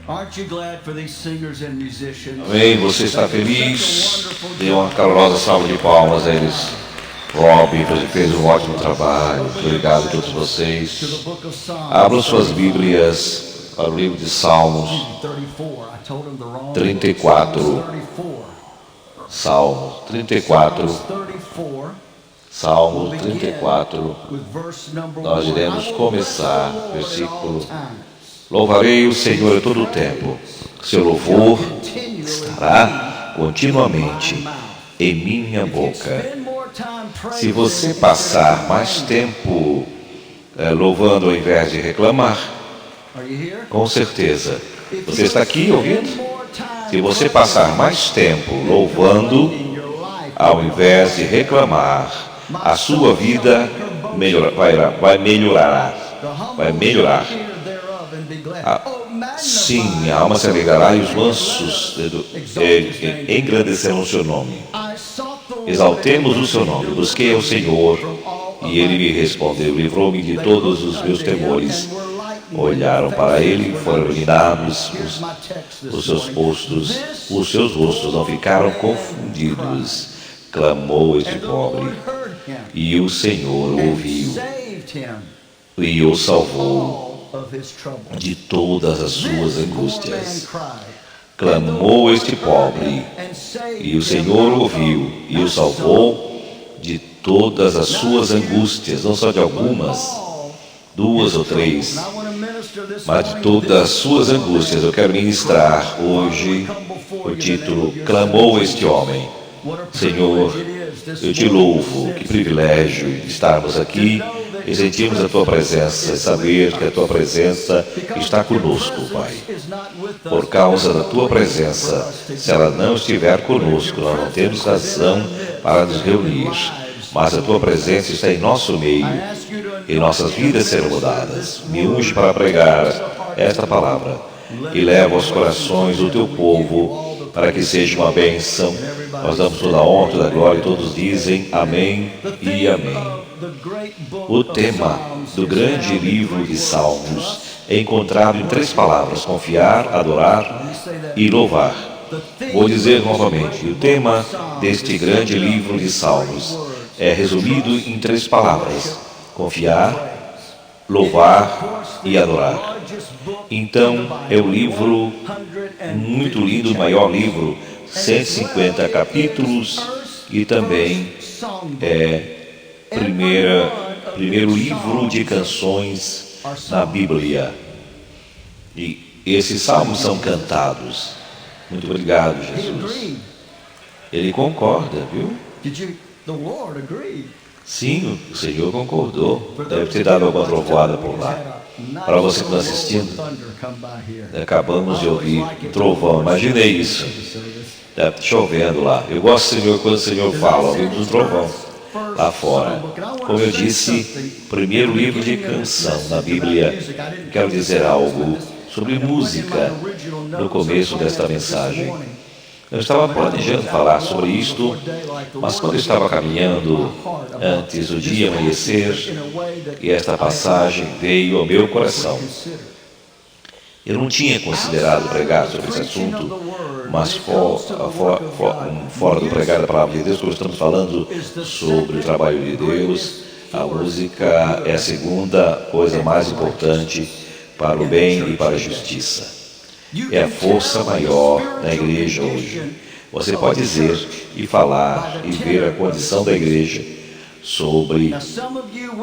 Aren't you glad for these singers and musicians? Amém? Você está feliz? Dê uma calorosa salva de palmas a eles. Rob fez um ótimo trabalho. Obrigado a todos vocês. To the book of Psalms. Abram suas Bíblias para o livro de Salmos 34. I told him the wrong 34. Psalms 34. Salmos 34. Psalms 34. Salmos 34. With verse number Nós 1. iremos I will começar, bless the Lord at all versículo: times. Louvarei o Senhor a todo o tempo. Seu louvor estará continuamente em minha boca. Se você passar mais tempo louvando ao invés de reclamar, Are you here? com certeza, você está aqui ouvindo? Se você passar mais tempo louvando ao invés de reclamar, a sua vida vai melhorar. Sim, minha alma se alegrará e os mansos engrandecerão o seu nome. Exaltemos o seu nome. Busquei ao Senhor e ele me respondeu. Livrou-me de todos os meus temores. Olharam para ele e foram iluminados os seus rostos não ficaram confundidos. Clamou este pobre e o Senhor o ouviu e o salvou de todas as suas angústias. Clamou este pobre, e o Senhor o ouviu e o salvou de todas as suas angústias, não só de algumas, 2 ou 3, mas de todas as suas angústias. Eu quero ministrar hoje o título: Clamou este homem. Senhor, eu te louvo, que privilégio estarmos aqui e sentirmos a Tua presença e saber que a Tua presença está conosco, Pai. Por causa da Tua presença, se ela não estiver conosco, nós não temos razão para nos reunir, mas a Tua presença está em nosso meio e nossas vidas serão mudadas. Me unge para pregar esta palavra e leva aos corações do Teu povo para que seja uma bênção. Nós damos toda a honra, toda a glória e todos dizem amém e amém. O tema do grande livro de Salmos é encontrado em 3 palavras: confiar, adorar e louvar. Vou dizer novamente, o tema deste grande livro de Salmos é resumido em 3 palavras: confiar, louvar e adorar. Então, é um livro muito lindo, o maior livro, 150 capítulos, e também é primeiro livro de canções na Bíblia. E esses salmos são cantados. Muito obrigado, Jesus. Ele concorda, viu? Sim, o Senhor concordou. Deve ter dado alguma trovoada por lá. Para você que está assistindo, acabamos de ouvir um trovão. Imaginei isso. Está chovendo lá. Eu gosto, Senhor, quando o Senhor fala, ouvimos um trovão lá fora. Como eu disse, primeiro livro de canção na Bíblia. Quero dizer algo sobre música no começo desta mensagem. Eu estava planejando falar sobre isto, mas quando eu estava caminhando antes do dia amanhecer, e esta passagem veio ao meu coração. Eu não tinha considerado pregar sobre esse assunto, mas fora do pregar da palavra de Deus, quando estamos falando sobre o trabalho de Deus, a música é a segunda coisa mais importante para o bem e para a justiça. É a força maior da igreja hoje. Você pode dizer e falar e ver a condição da igreja sobre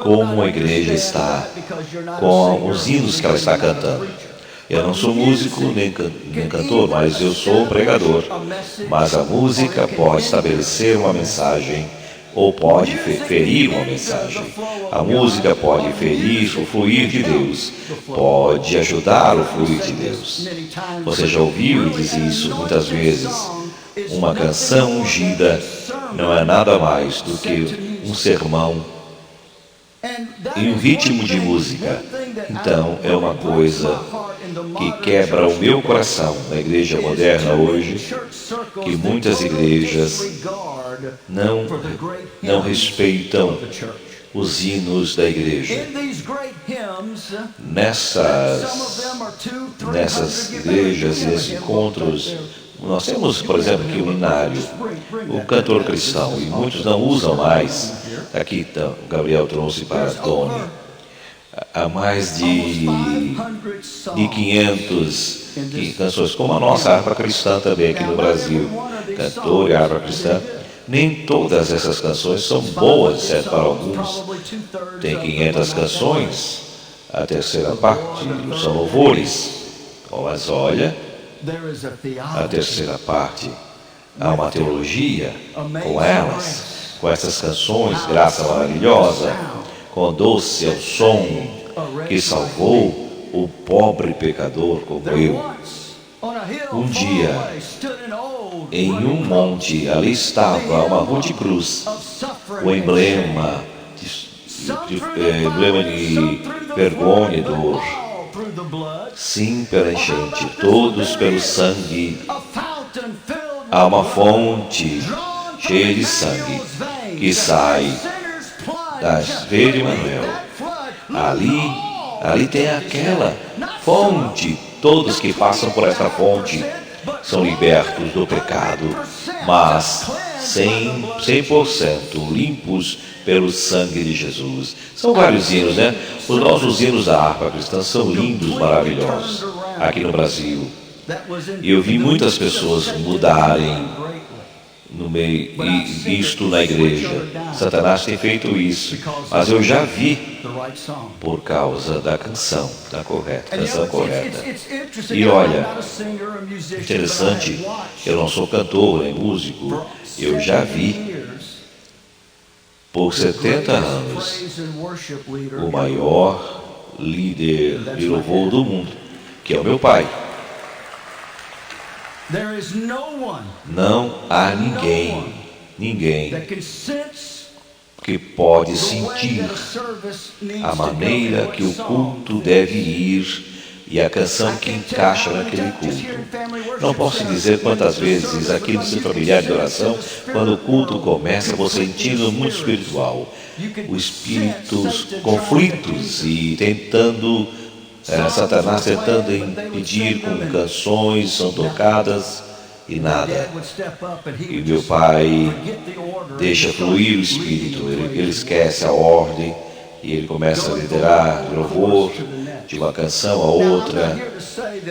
como a igreja está, com os hinos que ela está cantando. Eu não sou músico nem cantor, mas eu sou pregador. Mas a música pode estabelecer uma mensagem ou pode ferir uma mensagem. A música pode ferir o fluir de Deus, pode ajudar o fluir de Deus. Você já ouviu e diz isso muitas vezes. Uma canção ungida não é nada mais do que um sermão e um ritmo de música. Então, é uma coisa que quebra o meu coração na igreja moderna hoje, que muitas igrejas não respeitam os hinos da igreja. nessas igrejas e nesses encontros, nós temos, por exemplo, aqui o hinário, o cantor cristão, e muitos não usam mais. Aqui então, o Gabriel trouxe para Tony. Há mais de 500 canções, como a nossa harpa cristã também aqui no Brasil, cantor e harpa cristã. Nem todas essas canções são boas, certo? Para alguns tem 500 canções, a terceira parte são louvores. Mas olha, a terceira parte, há uma teologia com elas, com essas canções, graça maravilhosa, com doce é o som que salvou o pobre pecador como eu. Um dia, em um monte, ali estava uma rua de cruz, o emblema de vergonha e dor. Sim, pela enchente, todos pelo sangue. Há uma fonte cheia de sangue que sai das veias de Emanuel. Ali tem aquela fonte. Todos que passam por essa fonte são libertos do pecado, mas 100% limpos pelo sangue de Jesus. São vários hinos, né? Os nossos hinos da harpa cristã são lindos, maravilhosos, aqui no Brasil. E eu vi muitas pessoas mudarem no meio, e isto na igreja. Satanás tem feito isso, mas eu já vi por causa da canção correta. E olha, interessante, eu não sou cantor nem músico, eu já vi por 70 anos o maior líder de louvor do mundo, que é o meu pai. Não há ninguém que pode sentir a maneira que o culto deve ir e a canção que encaixa naquele culto. Não posso dizer quantas vezes aqui no seu familiar de oração, quando o culto começa, você sentindo muito espiritual, os espíritos conflitos e Satanás tentando impedir com canções são tocadas e nada. E meu pai deixa fluir o espírito, ele esquece a ordem e ele começa a liderar louvor de uma canção a outra.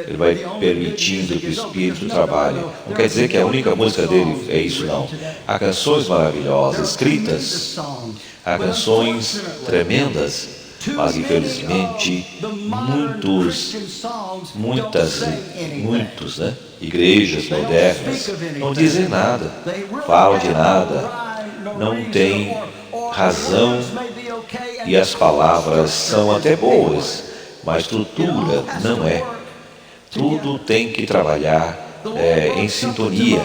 Ele vai permitindo que o espírito trabalhe. Não quer dizer que a única música dele é isso, não. Há canções maravilhosas escritas, há canções tremendas. Mas infelizmente muitas igrejas modernas não dizem nada, falam de nada, não têm razão e as palavras são até boas, mas a estrutura não é. Tudo tem que trabalhar em sintonia.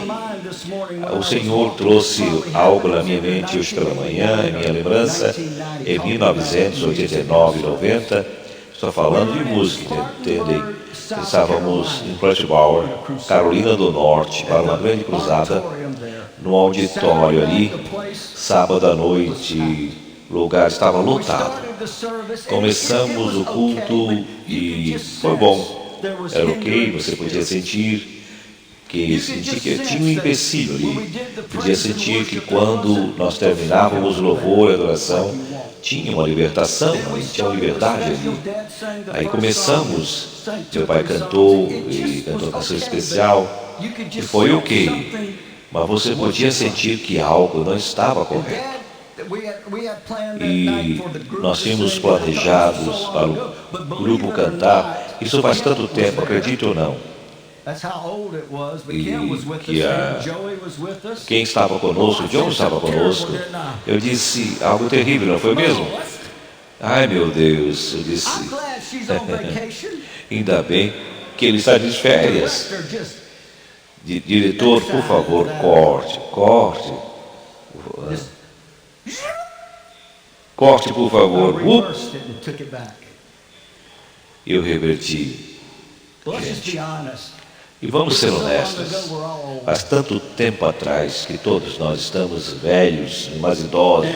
O Senhor trouxe algo na minha mente hoje pela manhã, em minha lembrança, em 1989, 90, estou falando de música, entendem? Estávamos em Plattsburgh, Carolina do Norte, para uma grande cruzada, no auditório ali, sábado à noite, o lugar estava lotado. Começamos o culto e foi bom, era ok, você podia sentir que tinha um empecilho ali. Podia sentir que quando nós terminávamos o louvor e a adoração, tinha uma libertação, tinha uma liberdade ali. Aí começamos, meu pai cantou, e cantou uma canção especial, e foi ok. Mas você podia sentir que algo não estava correto. E nós tínhamos planejados para o grupo cantar, isso faz tanto tempo, acredite ou não. Quem estava conosco, John estava conosco. Eu disse algo terrível, não foi mesmo? Ai meu Deus, eu disse. Ainda bem que ele está de férias. Diretor, por favor, corte. Corte, por favor. Eu reverti. Gente, E vamos ser honestos, faz tanto tempo atrás que todos nós estamos velhos, mais idosos,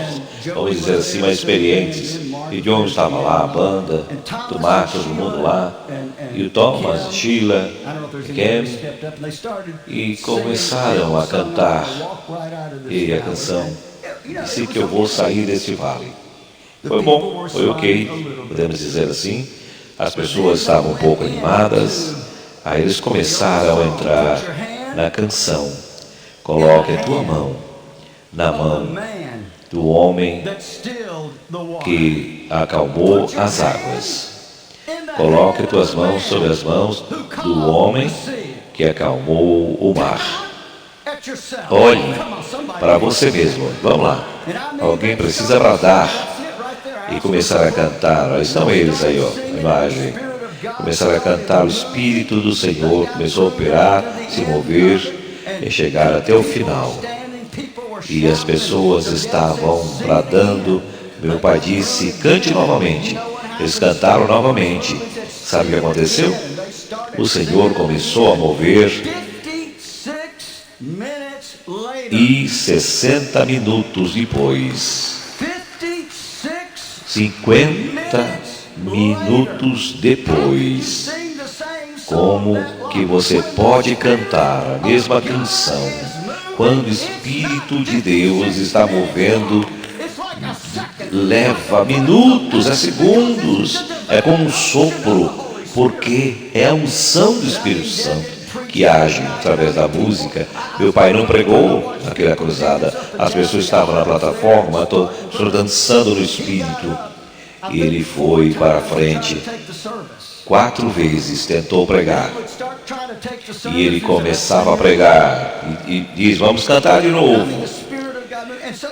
vamos dizer assim, mais experientes. E John estava lá, a banda, Tomás, todo mundo lá, e o Thomas, Sheila, Ken, e começaram a cantar, e a canção disse que eu vou sair desse vale. Foi bom, foi ok, podemos dizer assim. As pessoas estavam um pouco animadas. Aí eles começaram a entrar na canção. Coloque a tua mão na mão do homem que acalmou as águas. Coloque tuas mãos sobre as mãos do homem que acalmou o mar. Olhe para você mesmo. Vamos lá. Alguém precisa bradar e começar a cantar. Estão eles aí, ó, a imagem. Começaram a cantar, o Espírito do Senhor começou a operar, se mover e chegar até o final. E as pessoas estavam bradando. Meu pai disse, cante novamente. Eles cantaram novamente. Sabe o que aconteceu? O Senhor começou a mover. E 60 minutos depois, 50 minutos depois, como que você pode cantar a mesma canção quando o Espírito de Deus está movendo? Leva minutos, é segundos, é como um sopro, porque é a unção do Espírito Santo que age através da música. Meu pai não pregou naquela cruzada, as pessoas estavam na plataforma, estou dançando no Espírito. E ele foi para a frente 4 vezes, tentou pregar. E ele começava a pregar e diz, vamos cantar de novo.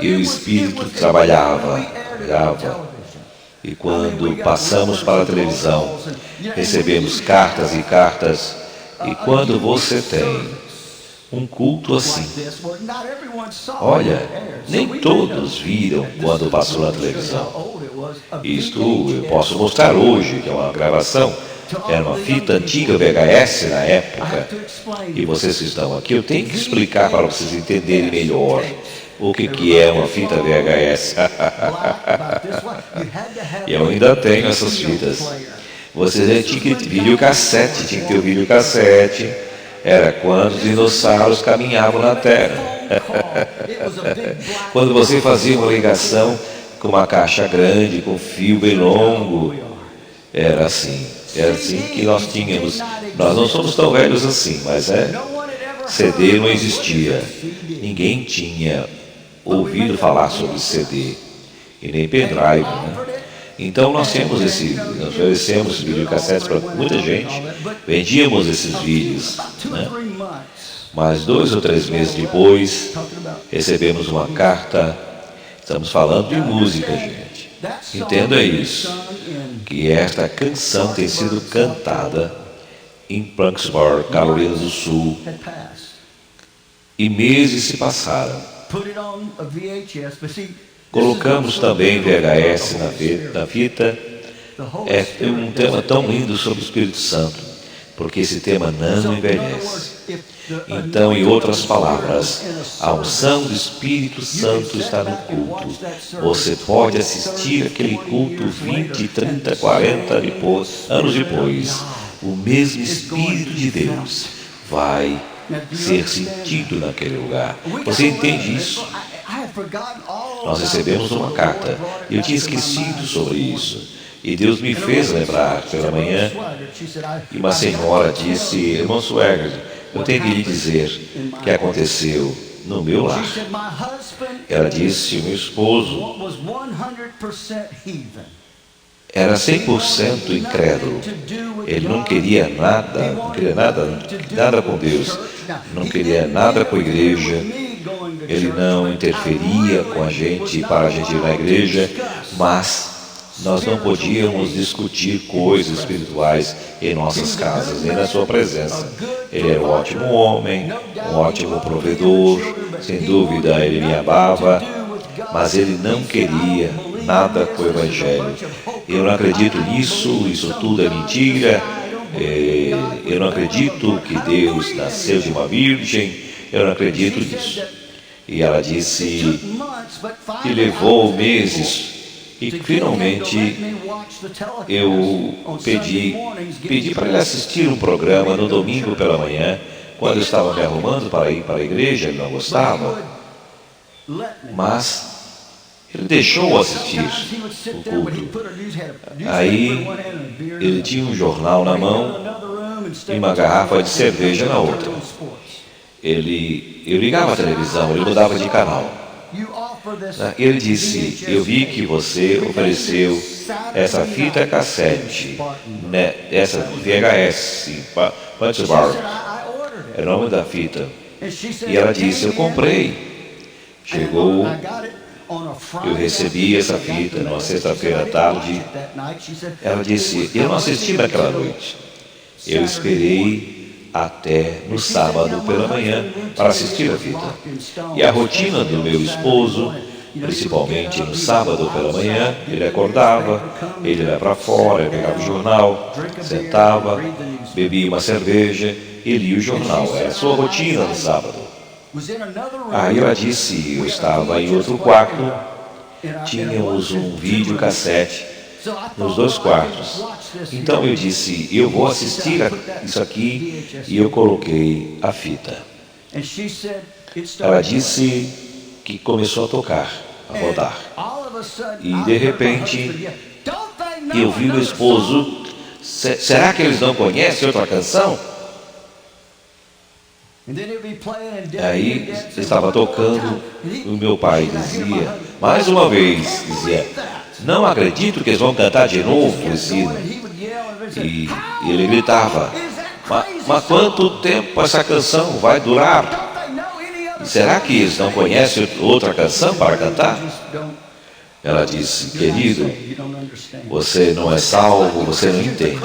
E o Espírito trabalhava. E quando passamos para a televisão, recebemos cartas e cartas. E quando você tem um culto assim, olha, nem todos viram quando passou na televisão. Isto eu posso mostrar hoje, que é uma gravação. Era uma fita antiga VHS na época. E vocês que estão aqui, eu tenho que explicar para vocês entenderem melhor o que é uma fita VHS. Eu ainda tenho essas fitas. Vocês tinham que ter videocassete, tinha que ter o videocassete. Era quando os dinossauros caminhavam na Terra. Quando você fazia uma ligação com uma caixa grande, com fio bem longo, era assim que nós tínhamos. Nós não somos tão velhos assim, mas CD não existia. Ninguém tinha ouvido falar sobre CD, e nem pendrive, né? Então nós oferecemos videocassetes para muita gente, vendíamos esses vídeos, né? Mas 2 ou 3 meses depois, recebemos uma carta. Estamos falando de música, gente. Entenda isso, que esta canção tem sido cantada em Parkersburg, Carolina do Sul, e meses se passaram. Colocamos também VHS na fita. É um tema tão lindo sobre o Espírito Santo, porque esse tema não envelhece. Então, em outras palavras, a unção do Espírito Santo está no culto. Você pode assistir aquele culto 20, 30, 40 anos depois. O mesmo Espírito de Deus vai ser sentido naquele lugar. Você entende isso? Nós recebemos uma carta e eu tinha esquecido sobre isso. E Deus me fez lembrar pela manhã. E uma senhora disse, irmão Swagger, eu tenho que lhe dizer o que aconteceu no meu lar. Ela disse, meu esposo era 100% incrédulo. Ele não queria nada com Deus. Não queria nada com a igreja. Ele não interferia com a gente para a gente ir na igreja, mas nós não podíamos discutir coisas espirituais em nossas casas, nem na sua presença. Ele era um ótimo homem, um ótimo provedor, sem dúvida ele me amava, mas ele não queria nada com o Evangelho. Eu não acredito nisso, isso tudo é mentira. Eu não acredito que Deus nasceu de uma virgem, eu não acredito nisso. E ela disse que levou meses e finalmente eu pedi para ele assistir um programa no domingo pela manhã, quando eu estava me arrumando para ir para a igreja. Ele não gostava, mas ele deixou assistir o culto. Aí ele tinha um jornal na mão e uma garrafa de cerveja na outra. Eu ligava a televisão, ele mudava de canal. Ele disse: eu vi que você ofereceu essa fita cassete, né, essa VHS, Punchbar, é o nome da fita. E ela disse: eu comprei. Chegou, eu recebi essa fita numa sexta-feira à tarde. Ela disse: eu não assisti naquela noite. Eu esperei até no sábado pela manhã para assistir a fita. E a rotina do meu esposo, principalmente no sábado pela manhã, ele acordava, ele ia para fora, pegava o jornal, sentava, bebia uma cerveja e lia o jornal. Era a sua rotina no sábado. Aí ela disse: eu estava em outro quarto, tínhamos um videocassete nos dois quartos. Então eu disse: eu vou assistir isso aqui, e eu coloquei a fita. Ela disse que começou a tocar, a rodar. E de repente eu vi o esposo: será que eles não conhecem outra canção? Aí estava tocando, o meu pai dizia, mais uma vez, dizia: não acredito que eles vão cantar de novo esse hino. E ele gritava: mas quanto tempo essa canção vai durar? E será que eles não conhecem outra canção para cantar? Ela disse: querido, você não é salvo, você não entende.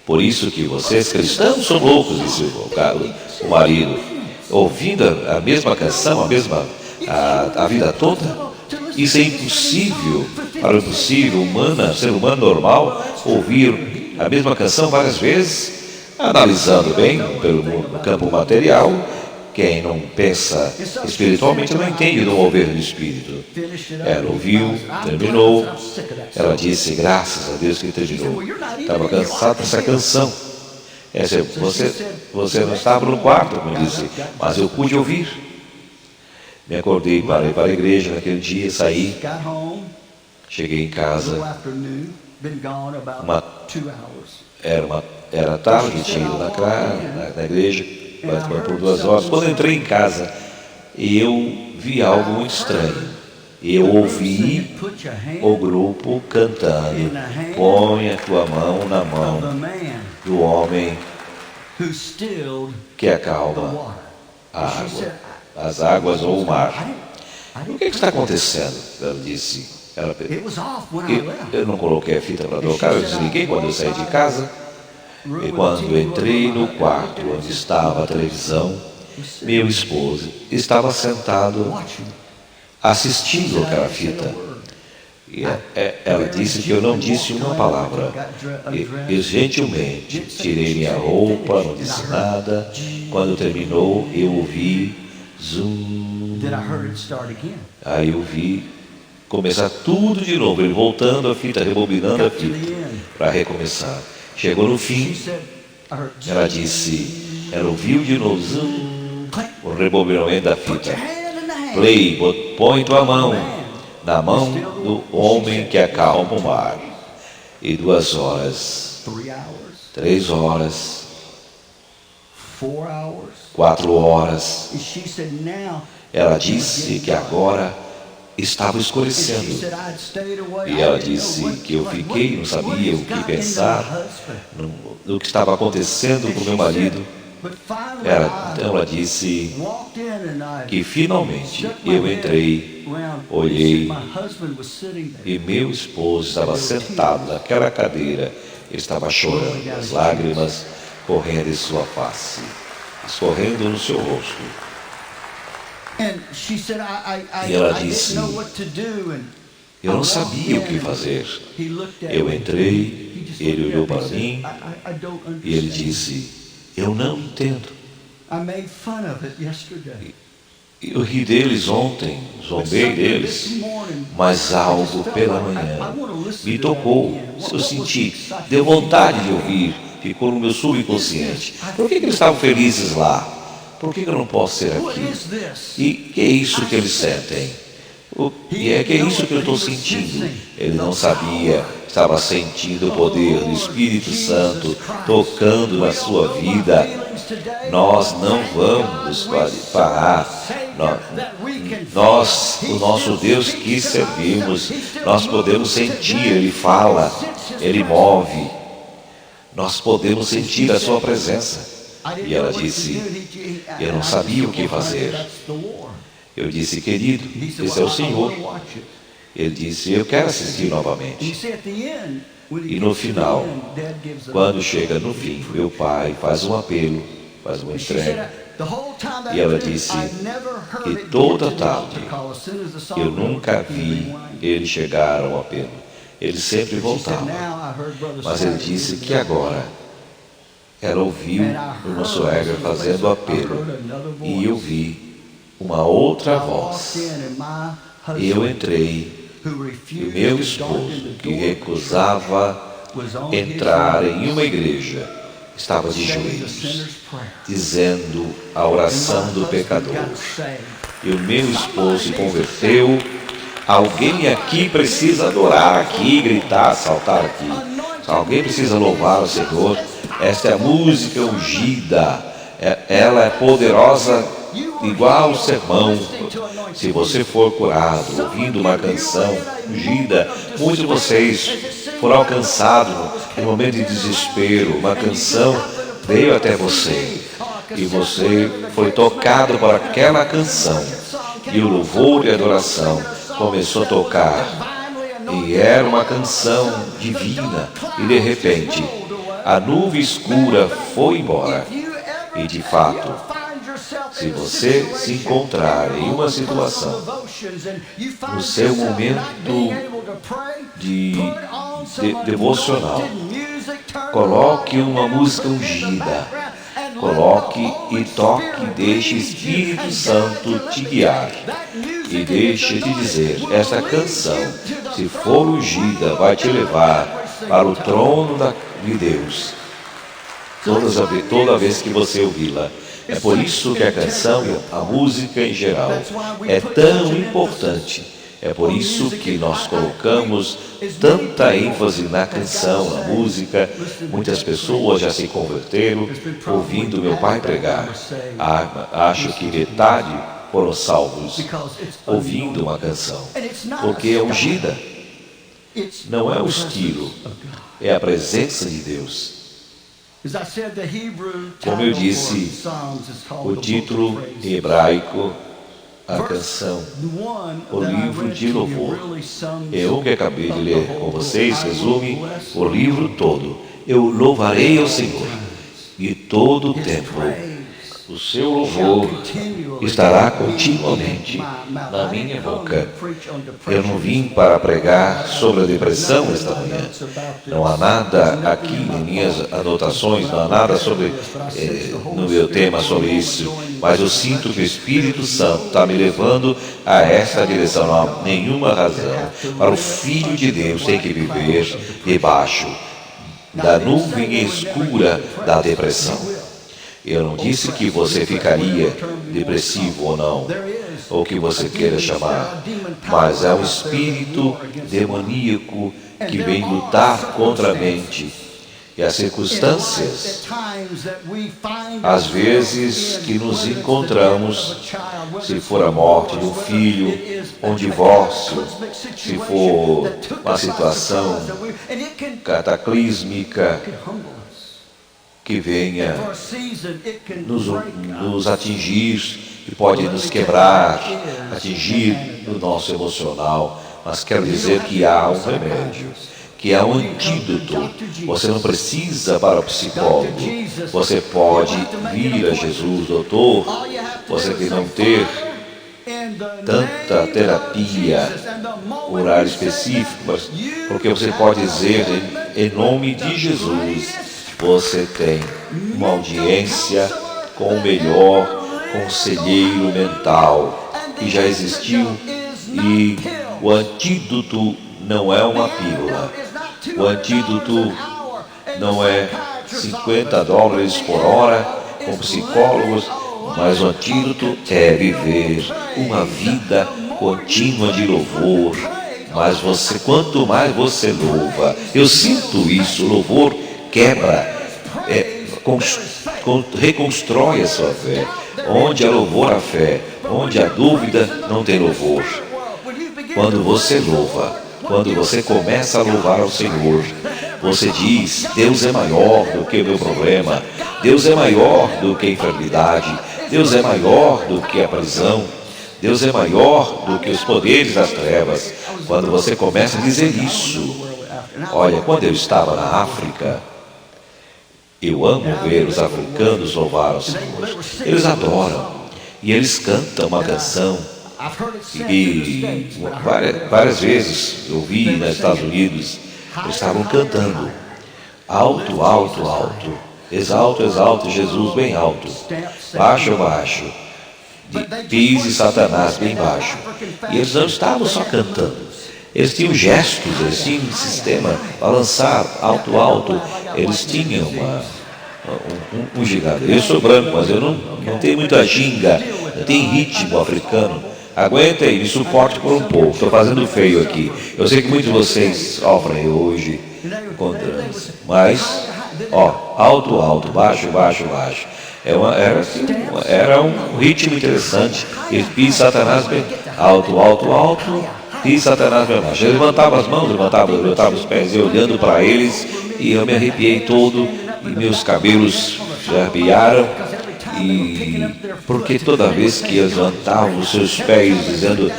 Por isso que vocês cristãos são loucos, disse o marido, ouvindo a mesma canção, a vida toda. Isso é impossível para o possível ser humano normal, ouvir a mesma canção várias vezes. Analisando bem no campo material, quem não pensa espiritualmente não entende do mover do Espírito. Ela ouviu, terminou. Ela disse: graças a Deus que terminou. Estava cansada dessa canção. Você não estava no quarto, como disse, mas eu pude ouvir. Me acordei para ir para a igreja naquele dia, saí. Cheguei em casa. Era tarde, tinha ido na igreja, por 2 horas. Quando eu entrei em casa, eu vi algo muito estranho. Eu ouvi o grupo cantando: põe a tua mão na mão do homem que acalma a água, as águas ou o mar. O que está acontecendo? Ela disse. Eu não coloquei a fita para tocar, eu desliguei quando eu saí de casa. E quando entrei no quarto onde estava a televisão, meu esposo estava sentado assistindo aquela fita. E ela disse que eu não disse uma palavra. E gentilmente tirei minha roupa, não disse nada. Quando terminou, eu ouvi zoom. Aí eu vi começar tudo de novo, ele voltando a fita, rebobinando a fita para recomeçar. Chegou no fim, ela disse, ela ouviu de novo o rebobinamento da fita. Play, põe tua mão na mão do homem que acalma o mar. E 2 horas, 3 horas, 4 horas. Ela disse que agora estava escurecendo. E ela disse que eu fiquei, não sabia o que pensar no que estava acontecendo com meu marido. Então ela disse que finalmente eu entrei, olhei e meu esposo estava sentado naquela cadeira. Ele estava chorando, as lágrimas correndo em sua face, escorrendo no seu rosto. E ela disse, eu não sabia o que fazer. Eu entrei, Ele olhou para mim e ele disse: eu não entendo. Eu ri deles ontem, zombei deles, mas algo pela manhã me tocou. Eu senti, deu vontade de ouvir, ficou no meu subconsciente. Por que eles estavam felizes lá? Por que eu não posso ser aqui? E que é isso que eles sentem? E é que é isso que eu estou sentindo. Ele não sabia, estava sentindo o poder do Espírito Santo tocando na sua vida. Nós não vamos parar. Nós, o nosso Deus que servimos, nós podemos sentir, Ele fala, Ele move. Nós podemos sentir a sua presença. E ela disse, eu não sabia o que fazer. Eu disse, querido, esse é o Senhor. Ele disse, eu quero assistir novamente. E no final, quando chega no fim, meu pai faz um apelo, faz uma entrega. E ela disse que toda tarde eu nunca vi ele chegar ao apelo. Ele sempre voltava. Mas ele disse que agora ela ouviu o nosso ego fazendo o apelo. E eu vi uma outra voz. E eu entrei. E o meu esposo, que recusava entrar em uma igreja, estava de joelhos, dizendo a oração do pecador. E o meu esposo se converteu. Alguém aqui precisa adorar aqui, gritar, saltar aqui. Alguém precisa louvar o Senhor. Esta é a música ungida. Ela é poderosa, igual o sermão. Se você for curado ouvindo uma canção ungida, muitos de vocês foram alcançados em um momento de desespero. Uma canção veio até você e você foi tocado por aquela canção. E o louvor e a adoração começou a tocar. E era uma canção divina. E de repente, a nuvem escura foi embora. E de fato, se você se encontrar em uma situação, no seu momento de devocional, coloque uma música ungida, coloque e toque, deixe o Espírito Santo te guiar. E deixe te dizer, esta canção, se for ungida, vai te levar para o trono de Deus. Toda vez que você ouvi-la. É por isso que a canção, a música em geral, é tão importante. É por isso que nós colocamos tanta ênfase na canção, na música. Muitas pessoas já se converteram ouvindo meu pai pregar. Acho que metade foram salvos ouvindo uma canção, porque é ungida. Não é o estilo, é a presença de Deus. Como eu disse, o título em hebraico, a canção, o livro de louvor. Eu que acabei de ler com vocês, resume o livro todo. Eu louvarei ao Senhor, e todo o tempo o seu louvor estará continuamente na minha boca. Eu não vim para pregar sobre a depressão esta manhã. Não há nada aqui em minhas anotações, não há nada no meu tema sobre isso. Mas eu sinto que o Espírito Santo está me levando a esta direção. Não há nenhuma razão para o Filho de Deus ter que viver debaixo da nuvem escura da depressão. Eu não disse que você ficaria depressivo ou não, ou que você queira chamar, mas é um espírito demoníaco que vem lutar contra a mente. E as circunstâncias, às vezes que nos encontramos, se for a morte de um filho, um divórcio, se for uma situação cataclísmica, que venha nos atingir, que pode nos quebrar, atingir o nosso emocional. Mas quero dizer que há um remédio, que há um antídoto. Você não precisa para o psicólogo. Você pode vir a Jesus, doutor. Você que não ter tanta terapia, horário específico, mas porque você pode dizer em nome de Jesus, você tem uma audiência com o melhor conselheiro mental que já existiu, e o antídoto não é uma pílula. O antídoto não é $50 por hora com psicólogos, mas o antídoto é viver uma vida contínua de louvor. Mas quanto mais você louva, eu sinto isso, o louvor quebra, reconstrói a sua fé. Onde há louvor, há fé. Onde há dúvida, não tem louvor. Quando você louva, quando você começa a louvar ao Senhor, você diz: Deus é maior do que o meu problema, Deus é maior do que a enfermidade, Deus é maior do que a prisão, Deus é maior do que os poderes das trevas. Quando você começa a dizer isso, olha, quando eu estava na África, eu amo ver os africanos louvar ao Senhor. Eles adoram e eles cantam uma canção. E várias vezes eu vi nos Estados Unidos, eles estavam cantando alto, alto, alto, exalto, exalto, Jesus bem alto, baixo, baixo, pise Satanás bem baixo. E eles não estavam só cantando, eles tinham gestos, eles tinham um sistema, balançar alto, alto. Eles tinham um gigante. Eu sou branco, mas eu não tenho muita ginga, eu tenho ritmo africano. Aguenta aí, me suporte por um pouco. Estou fazendo feio aqui. Eu sei que muitos de vocês sofrem hoje com trans, mas, alto, alto, baixo, baixo, baixo. Era um ritmo interessante. Ele pisa Satanás bem alto, alto, alto, pisa Satanás bem baixo. Eu levantava as mãos, levantava os pés, eu olhando para eles, e eu me arrepiei todo, e meus cabelos se arrepiaram. E porque toda vez que eles levantavam os seus pés dizendo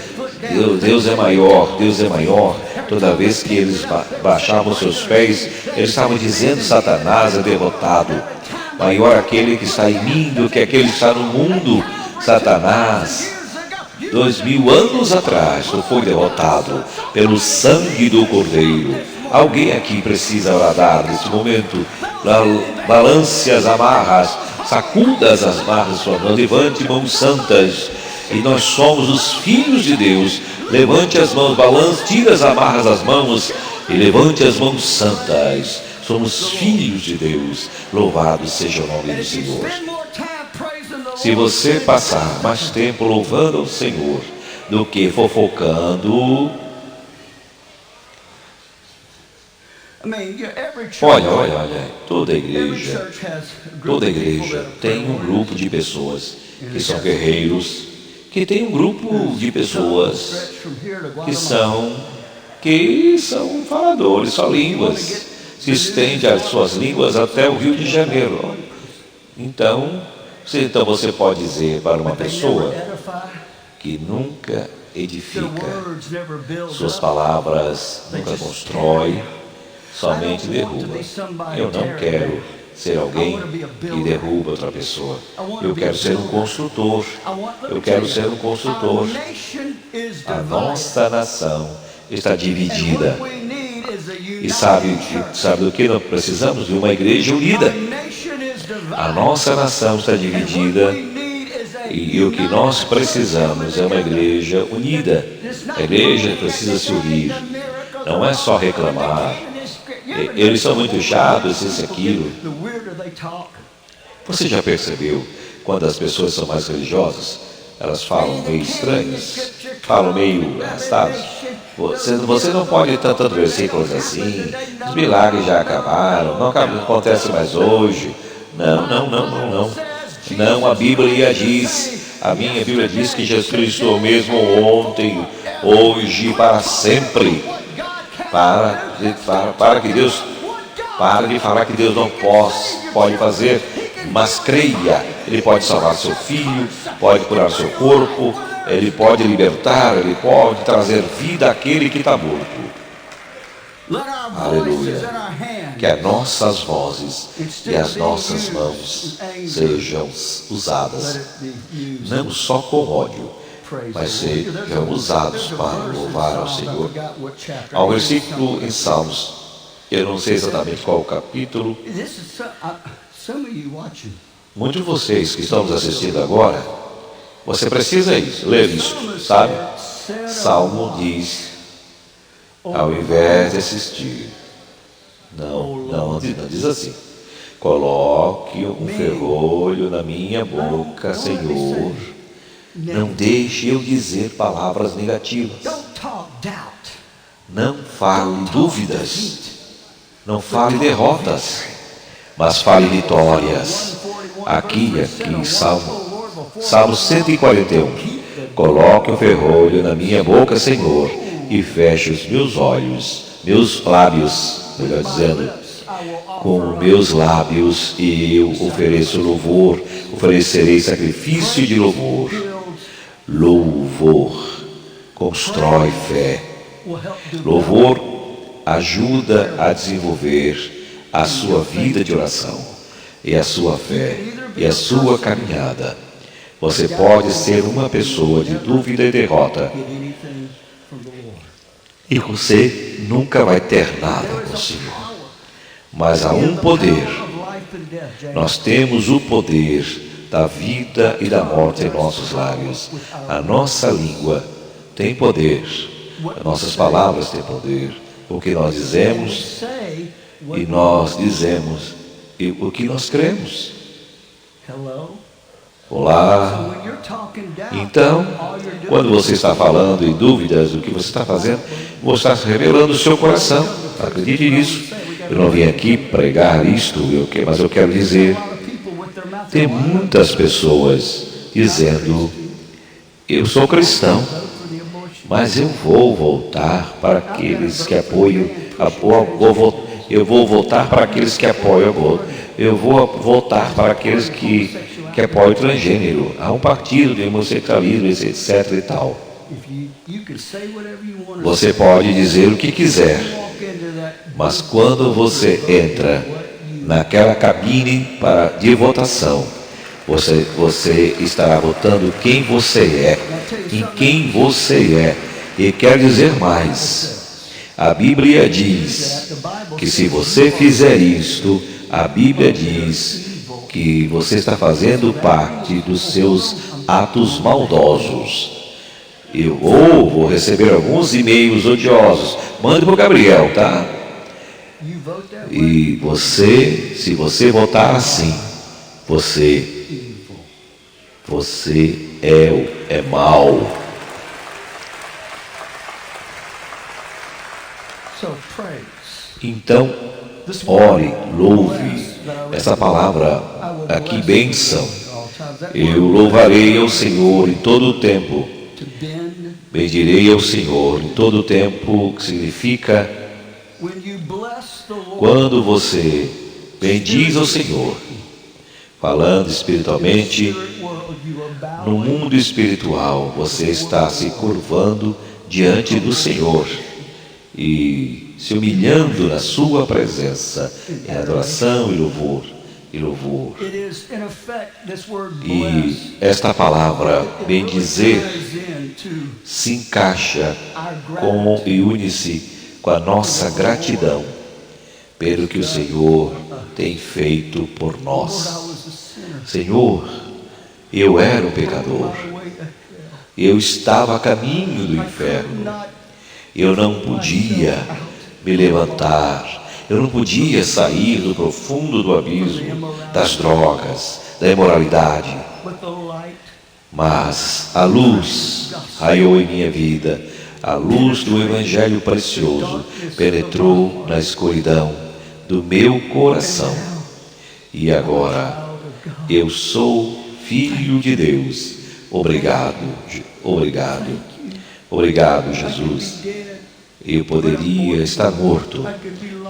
Deus é maior, Deus é maior, toda vez que eles baixavam os seus pés, eles estavam dizendo: Satanás é derrotado, maior aquele que está em mim do que aquele que está no mundo. Satanás, 2000 anos atrás, foi derrotado pelo sangue do Cordeiro. Alguém aqui precisa bradar neste momento: balance as amarras, sacuda as amarras, sua mão, levante mãos santas, e nós somos os filhos de Deus. Levante as mãos, balance, tira as amarras das mãos e levante as mãos santas. Somos filhos de Deus. Louvado seja o nome do Senhor. Se você passar mais tempo louvando ao Senhor do que fofocando, olha, toda igreja tem um grupo de pessoas que são guerreiros, que tem um grupo de pessoas que são faladores, só línguas, se estende as suas línguas até o Rio de Janeiro. Então você pode dizer para uma pessoa que nunca edifica, suas palavras nunca constrói, somente derruba. Eu não quero ser alguém que derruba outra pessoa. Eu quero ser um construtor. Eu quero ser um construtor. A nossa nação está dividida. E sabe do que nós precisamos? De uma igreja unida. A nossa nação está dividida. E o que nós precisamos é uma igreja unida. A igreja precisa se unir. Não é só reclamar. Eles são muito chatos, isso e aquilo. Você já percebeu quando as pessoas são mais religiosas? Elas falam meio estranhas, falam meio arrastadas. Você não pode ter tantos versículos assim. Os milagres já acabaram, não acontece mais hoje. Não, a Bíblia diz, a minha Bíblia diz que Jesus Cristo é o mesmo ontem, hoje e para sempre. Para que Deus, para de falar que Deus não pode fazer, mas creia. Ele pode salvar seu filho, pode curar seu corpo, Ele pode libertar, Ele pode trazer vida àquele que está morto. Aleluia. Que as nossas vozes e as nossas mãos sejam usadas, não só com ódio, mas sejam usados para louvar ao Senhor. Há um versículo em Salmos, eu não sei exatamente qual o capítulo. Muitos de vocês que estão nos assistindo agora, você precisa ler isso, sabe? Salmo diz, ao invés de assistir, não diz assim: coloque um ferrolho na minha boca, Senhor. Não deixe eu dizer palavras negativas. Não fale dúvidas. Não fale derrotas, mas fale vitórias. Aqui, Salmo 141. Coloque um ferrolho na minha boca, Senhor, e feche os meus olhos, meus lábios, melhor dizendo, com meus lábios, e eu ofereço louvor, oferecerei sacrifício de louvor. Louvor constrói fé. Louvor ajuda a desenvolver a sua vida de oração, e a sua fé, e a sua caminhada. Você pode ser uma pessoa de dúvida e derrota, e você nunca vai ter nada com o Senhor. Mas há um poder. Nós temos o poder da vida e da morte em nossos lábios. A nossa língua tem poder. As nossas palavras têm poder. O que nós dizemos, e nós dizemos o que nós cremos. Olá. Então, quando você está falando em dúvidas, o que você está fazendo, você está revelando o seu coração. Acredite nisso. Eu não vim aqui pregar isto, mas eu quero dizer, tem muitas pessoas dizendo, eu sou cristão, mas eu vou voltar para aqueles que apoiam, eu vou voltar para aqueles que apoiam aborto, eu vou voltar para aqueles que apoiam o transgênero, há um partido de homossexualismo, etc e tal. Você pode dizer o que quiser, mas quando você entra naquela cabine de votação, você estará votando quem você é, em quem você é. E quer dizer mais, a Bíblia diz que se você fizer isto, a Bíblia diz que você está fazendo parte dos seus atos maldosos. Eu vou receber alguns e-mails odiosos. Mande para o Gabriel, tá? E se você votar assim, você é mau. Então, ore, louve. Essa palavra aqui, bênção. Eu louvarei ao Senhor em todo o tempo. Bendirei ao Senhor em todo o tempo, que significa quando você bendiz ao Senhor, falando espiritualmente, no mundo espiritual, você está se curvando diante do Senhor e se humilhando na sua presença, em adoração e louvor. E esta palavra, bendizer, se encaixa e une-se com a nossa gratidão pelo que o Senhor tem feito por nós. Senhor, eu era um pecador, eu estava a caminho do inferno, eu não podia me levantar, eu não podia sair do profundo do abismo, das drogas, da imoralidade. Mas a luz raiou em minha vida, a luz do Evangelho precioso penetrou na escuridão do meu coração. E agora eu sou filho de Deus. Obrigado, Jesus. Eu poderia estar morto,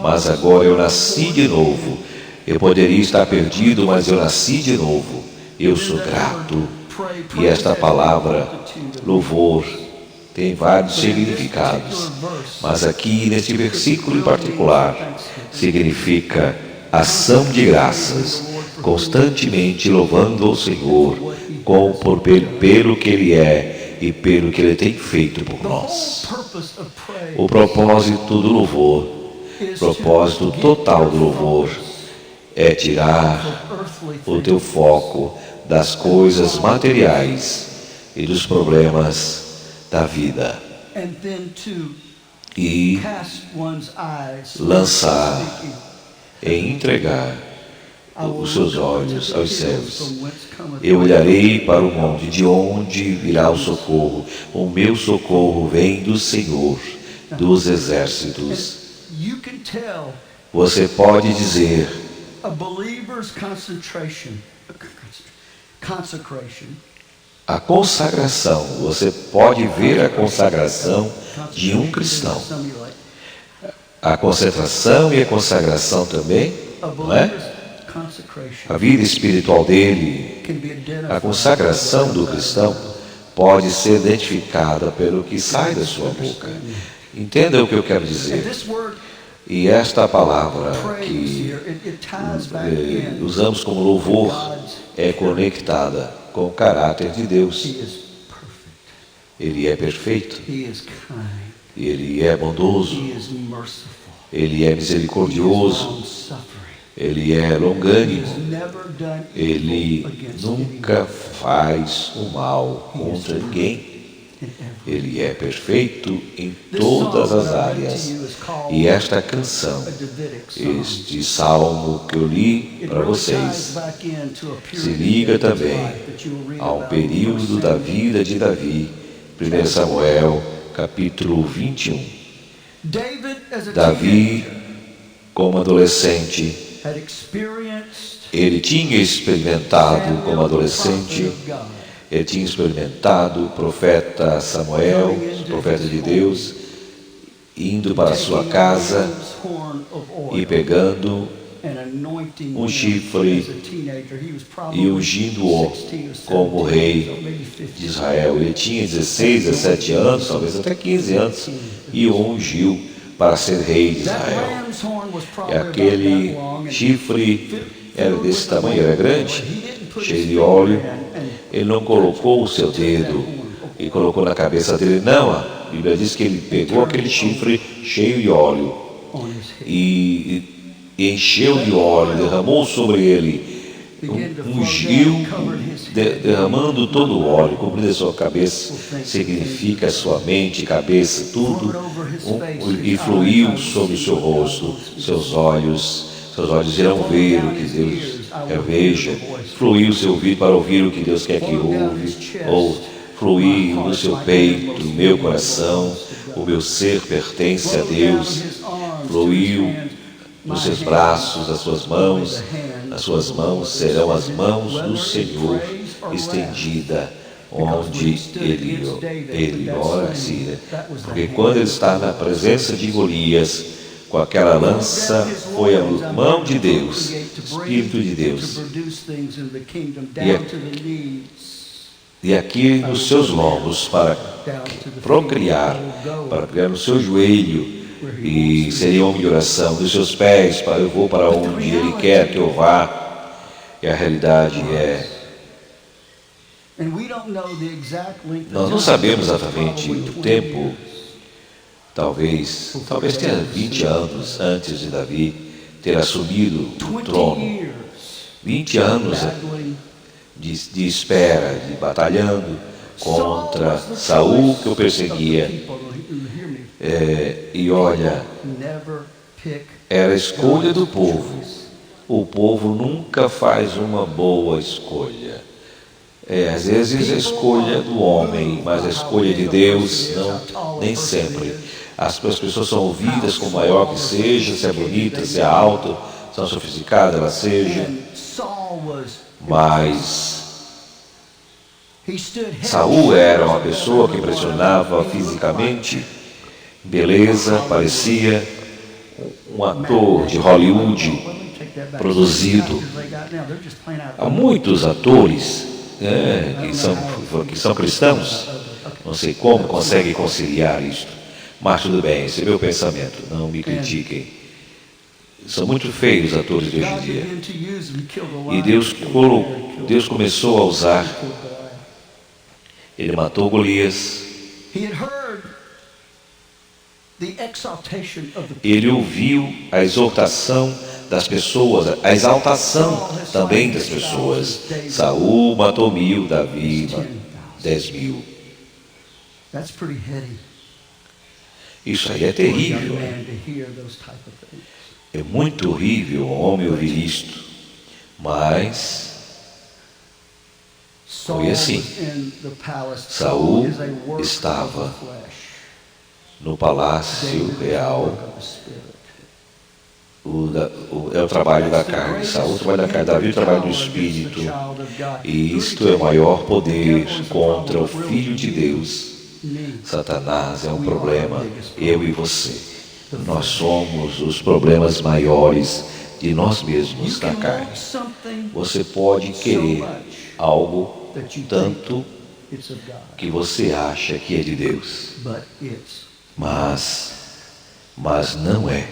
mas agora eu nasci de novo. Eu poderia estar perdido, mas eu nasci de novo. Eu sou grato. E esta palavra, louvor, tem vários significados. Mas aqui, neste versículo em particular, significa ação de graças, constantemente louvando ao Senhor pelo que Ele é e pelo que Ele tem feito por The whole nós. purpose of praise O propósito do louvor, is propósito to total get do your louvor, focus é tirar from earthly o teu things foco das coisas materiais e dos problemas da vida and then to e cast one's eyes lançar seeking. e entregar I will os seus look up olhos into the aos hills céus. from whence cometh Eu my olharei para o monte, de onde virá o socorro. O meu socorro vem do Senhor, dos exércitos. You can tell Você pode dizer a believer's consecration. a consagração. Você pode ver a consagração de um cristão. Some you like. A concentração e a consagração também, A não é? believer's consecration A vida espiritual dele, can be identified. a consagração do cristão pode ser identificada pelo que sai da sua boca. Entenda o que eu quero And dizer. this word E esta palavra praise que here, it ties back in. usamos como louvor é conectada com o caráter de Deus. He is perfect. Ele é perfeito, He is kind. ele é bondoso, He is merciful. ele é He is misericordioso, long-suffering. ele é He has longânimo, never done ele evil against nunca faz o mal contra ninguém. Ele é perfeito em todas as áreas. E esta canção, este salmo que eu li para vocês, se liga também ao período da vida de Davi, 1 Samuel, capítulo 21. Davi, como adolescente, ele tinha experimentado como adolescente, ele tinha experimentado o profeta Samuel, o profeta de Deus, indo para a sua casa e pegando um chifre e ungindo-o como rei de Israel. Ele tinha 16, 17 anos, talvez até 15 anos, e o ungiu para ser rei de Israel. E aquele chifre era desse tamanho, era grande, cheio de óleo. Ele não colocou o seu dedo e colocou na cabeça dele, não. A Bíblia diz que ele pegou aquele chifre cheio de óleo e encheu de óleo, derramou sobre ele, ungiu, derramando todo o óleo, cobrindo a sua cabeça, significa a sua mente, cabeça, tudo, e fluiu sobre o seu rosto, seus olhos irão ver o que Deus veja, fluiu o seu ouvido para ouvir o que Deus quer que ouve, ou fluir no seu peito, no meu coração, o meu ser pertence a Deus, fluiu nos seus braços, as suas mãos serão as mãos do Senhor estendida, onde ele ora assim, né? Porque quando ele está na presença de Golias, com aquela lança, foi a mão de Deus, Espírito de Deus. E aqui nos seus lombos, para procriar, para criar no seu joelho, e seria homem de oração, dos seus pés, eu vou para onde Ele quer que eu vá. E a realidade é, nós não sabemos exatamente o tempo. Talvez tenha 20 anos antes de Davi ter assumido o trono. 20 anos de espera, de batalhando contra Saul, que o perseguia. E olha, era a escolha do povo. O povo nunca faz uma boa escolha. Às vezes a escolha do homem, mas a escolha de Deus não, nem sempre. As pessoas são ouvidas, com maior que seja, se é bonita, se é alta, se é sofisticada, ela seja. Mas Saul era uma pessoa que impressionava fisicamente, beleza, parecia um ator de Hollywood produzido. Há muitos atores que são cristãos, não sei como conseguem conciliar isto. Mas tudo bem, esse é meu pensamento, não me critiquem. São muito feios os atores de hoje em dia. E Deus começou a usar Ele matou Golias. He had heard the exaltation of the Ele ouviu a exortação das pessoas, a exaltação também das pessoas. Saul matou 1000, Davi 10.000. That's pretty heady. Isso aí é For a young terrível. man to hear those type of things. É muito horrível o homem ouvir isto. Mas Saul foi assim. was in the palace. Saul is a work estava of the flesh. no palácio David is a real. work of the spirit. É o trabalho da carne. Saul, o trabalho da carne. Davi, o trabalho do Espírito. E isto é o maior poder contra o Filho de Deus. Satanás é um problema. Eu e você. Nós somos os problemas maiores de nós mesmos na carne. Você pode querer algo tanto que você acha que é de Deus. Mas não é.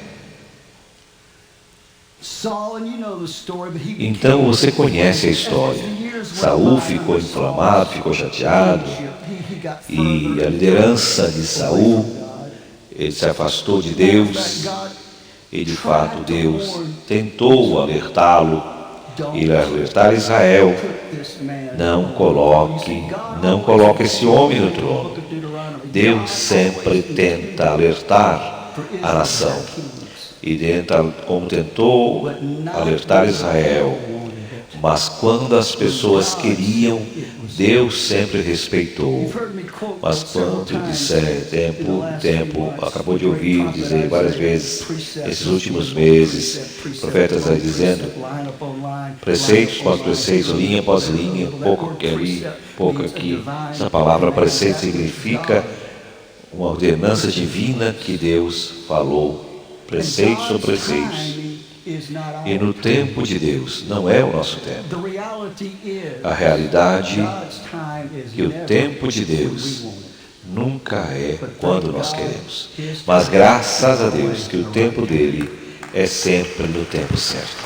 Então você conhece a história. Saul ficou inflamado, ficou chateado, e a liderança de Saul, ele se afastou de Deus, e de fato Deus tentou alertá-lo e alertar Israel: não coloque esse homem no trono. Deus sempre tenta alertar a nação. E como tentou alertar Israel, mas quando as pessoas queriam, Deus sempre respeitou. Mas quando disser tempo, acabou de ouvir dizer várias vezes, esses últimos meses, profetas aí dizendo, preceitos após preceitos, linha após linha, pouco ali, pouco aqui. Essa palavra preceito significa uma ordenança divina que Deus falou. Preceitos sobre preceitos. E no tempo de Deus, não é o nosso tempo. A realidade é que o tempo de Deus nunca é quando nós queremos. Mas graças a Deus que o tempo dele é sempre no tempo certo.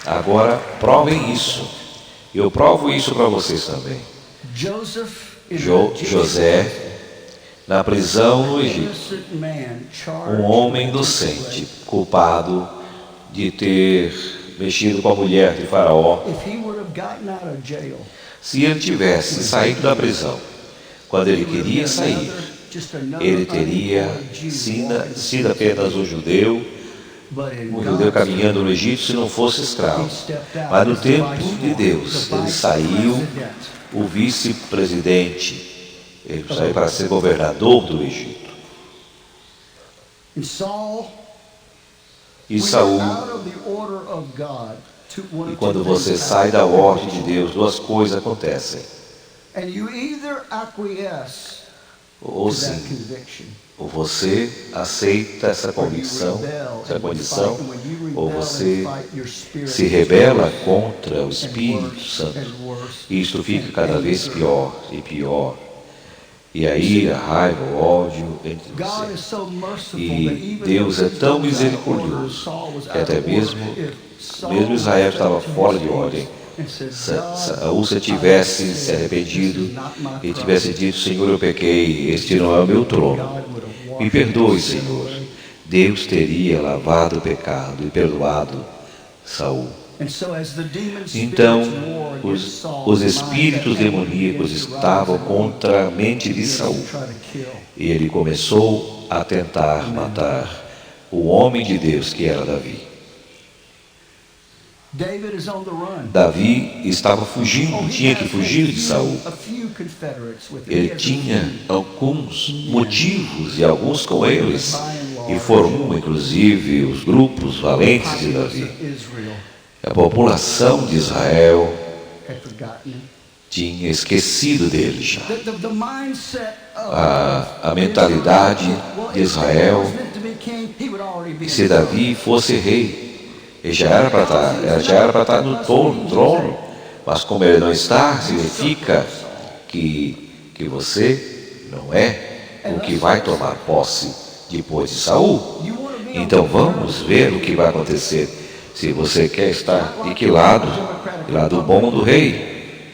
Agora, provem isso. Eu provo isso para vocês também. José, na prisão no Egito, um homem inocente, culpado de ter mexido com a mulher de Faraó, se ele tivesse saído da prisão quando ele queria sair, ele teria sido apenas um judeu caminhando no Egito se não fosse escravo. Mas no tempo de Deus, ele saiu o vice-presidente. Ele saiu para ser governador do Egito. E Saul, e quando você sai da ordem de Deus, duas coisas acontecem. Ou sim, ou você aceita essa condição, ou você se rebela contra o Espírito Santo. E isto fica cada vez pior e pior. E a ira, a raiva, o ódio entre você. E Deus é tão misericordioso que até mesmo Israel estava fora de ordem. Saul, se tivesse se arrependido e tivesse dito: Senhor, eu pequei, este não é o meu trono, me perdoe, Senhor, Deus teria lavado o pecado e perdoado Saul. Então, os espíritos demoníacos estavam contra a mente de Saul. E ele começou a tentar matar o homem de Deus que era Davi. Davi estava fugindo, tinha que fugir de Saul. Ele tinha alguns motivos e alguns com eles. E foram, inclusive, os grupos valentes de Davi. A população de Israel tinha esquecido dele já. A mentalidade de Israel, que se Davi fosse rei, ele já era para estar no trono, mas como ele não está, significa que você não é o que vai tomar posse depois de Saul. Então vamos ver o que vai acontecer. Se você quer estar de que lado? Do lado bom do rei,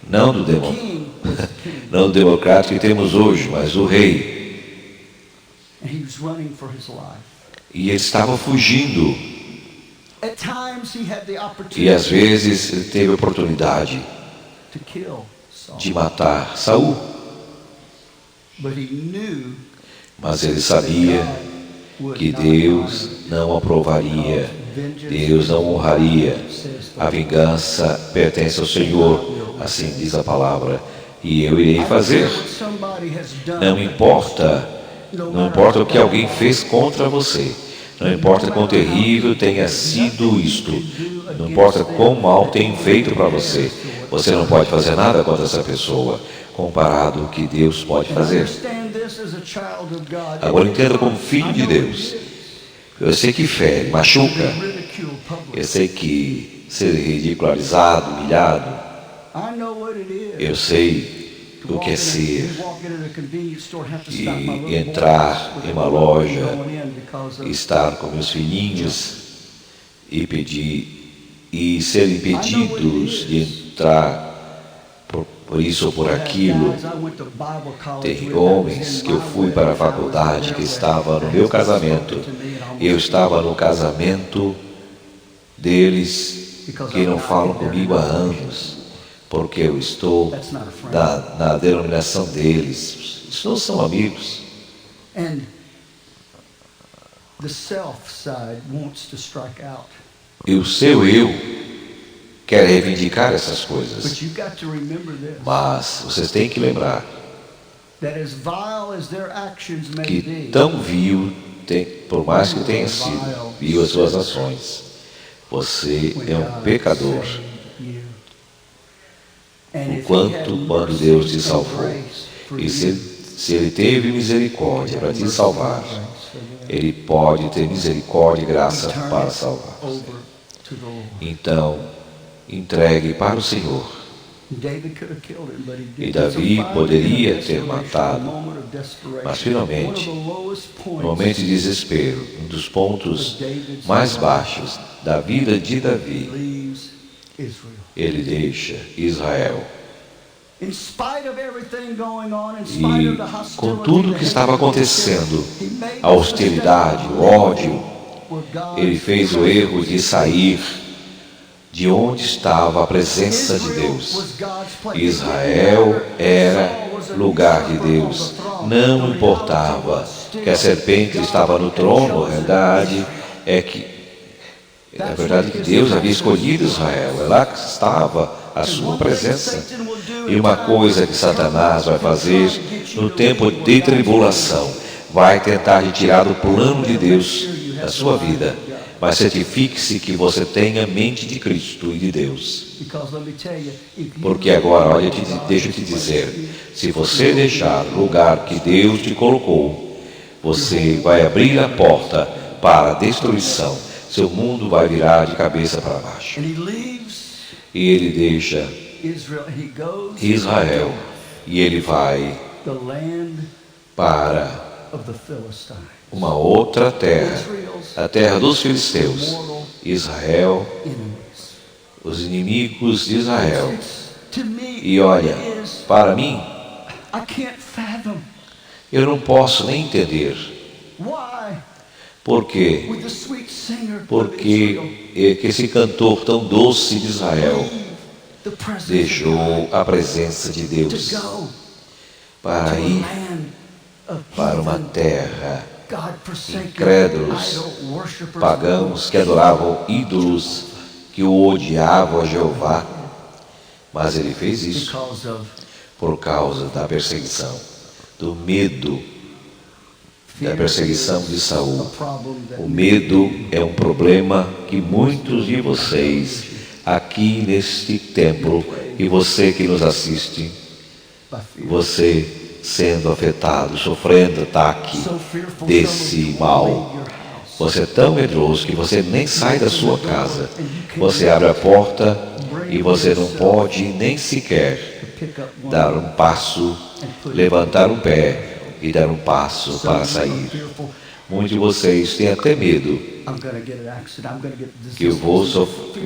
não do demônio. não do democrático que temos hoje, mas do rei. And he was running for his life. E ele estava fugindo. At times he had the E opportunity às vezes ele teve a oportunidade to kill Saul. de matar Saul. But he knew Mas ele sabia que Deus não aprovaria, Deus não honraria. A vingança pertence ao Senhor, assim diz a palavra, e eu irei fazer. Não importa o que alguém fez contra você, não importa quão terrível tenha sido isto, não importa quão mal tenha feito para você, você não pode fazer nada contra essa pessoa, comparado ao que Deus pode fazer. Agora entenda como filho de Deus. Eu sei que fere, machuca. Eu sei que ser ridicularizado, humilhado. Eu sei o que é ser e entrar em uma loja, estar com meus filhinhos e pedir e ser impedidos de entrar por isso ou por aquilo. Tem homens que eu fui para a faculdade que estava no meu casamento. Eu estava no casamento deles que não falam comigo há anos, porque eu estou na denominação deles. Isso não são amigos. E o seu eu quer reivindicar essas coisas. Mas vocês têm que lembrar que tão vil, por mais que tenha sido vil as suas ações, você é um pecador. Quando Deus te salvou, e se Ele teve misericórdia para te salvar, Ele pode ter misericórdia e graça para salvar. Então, entregue para o Senhor. E Davi poderia ter matado, mas finalmente, no momento de desespero, um dos pontos mais baixos da vida de Davi, ele deixa Israel. E com tudo que estava acontecendo, a hostilidade, o ódio, ele fez o erro de sair de onde estava a presença de Deus. Israel era lugar de Deus. Não importava que a serpente estava no trono, a verdade é que Deus havia escolhido Israel. É lá que estava a sua presença. E uma coisa que Satanás vai fazer no tempo de tribulação, vai tentar retirar o plano de Deus da sua vida. Mas certifique-se que você tenha a mente de Cristo e de Deus. Porque agora, olha, deixa eu te dizer, se você deixar o lugar que Deus te colocou, você vai abrir a porta para a destruição. Seu mundo vai virar de cabeça para baixo. E ele deixa Israel e ele vai para uma outra terra, a terra dos filisteus. Israel, os inimigos de Israel. E olha, para mim, eu não posso nem entender. Por quê? Porque esse cantor tão doce de Israel deixou a presença de Deus para ir para uma terra incrédulos, pagãos que adoravam ídolos, que o odiavam a Jeová. Mas ele fez isso por causa da perseguição, do medo, da perseguição de Saul. O medo é um problema que muitos de vocês aqui neste templo e você que nos assiste, você sendo afetado, sofrendo ataque desse mal. Você é tão medroso que você nem sai da sua casa. Você abre a porta e você não pode nem sequer dar um passo, levantar um pé e dar um passo para sair. Muitos de vocês têm até medo que eu vou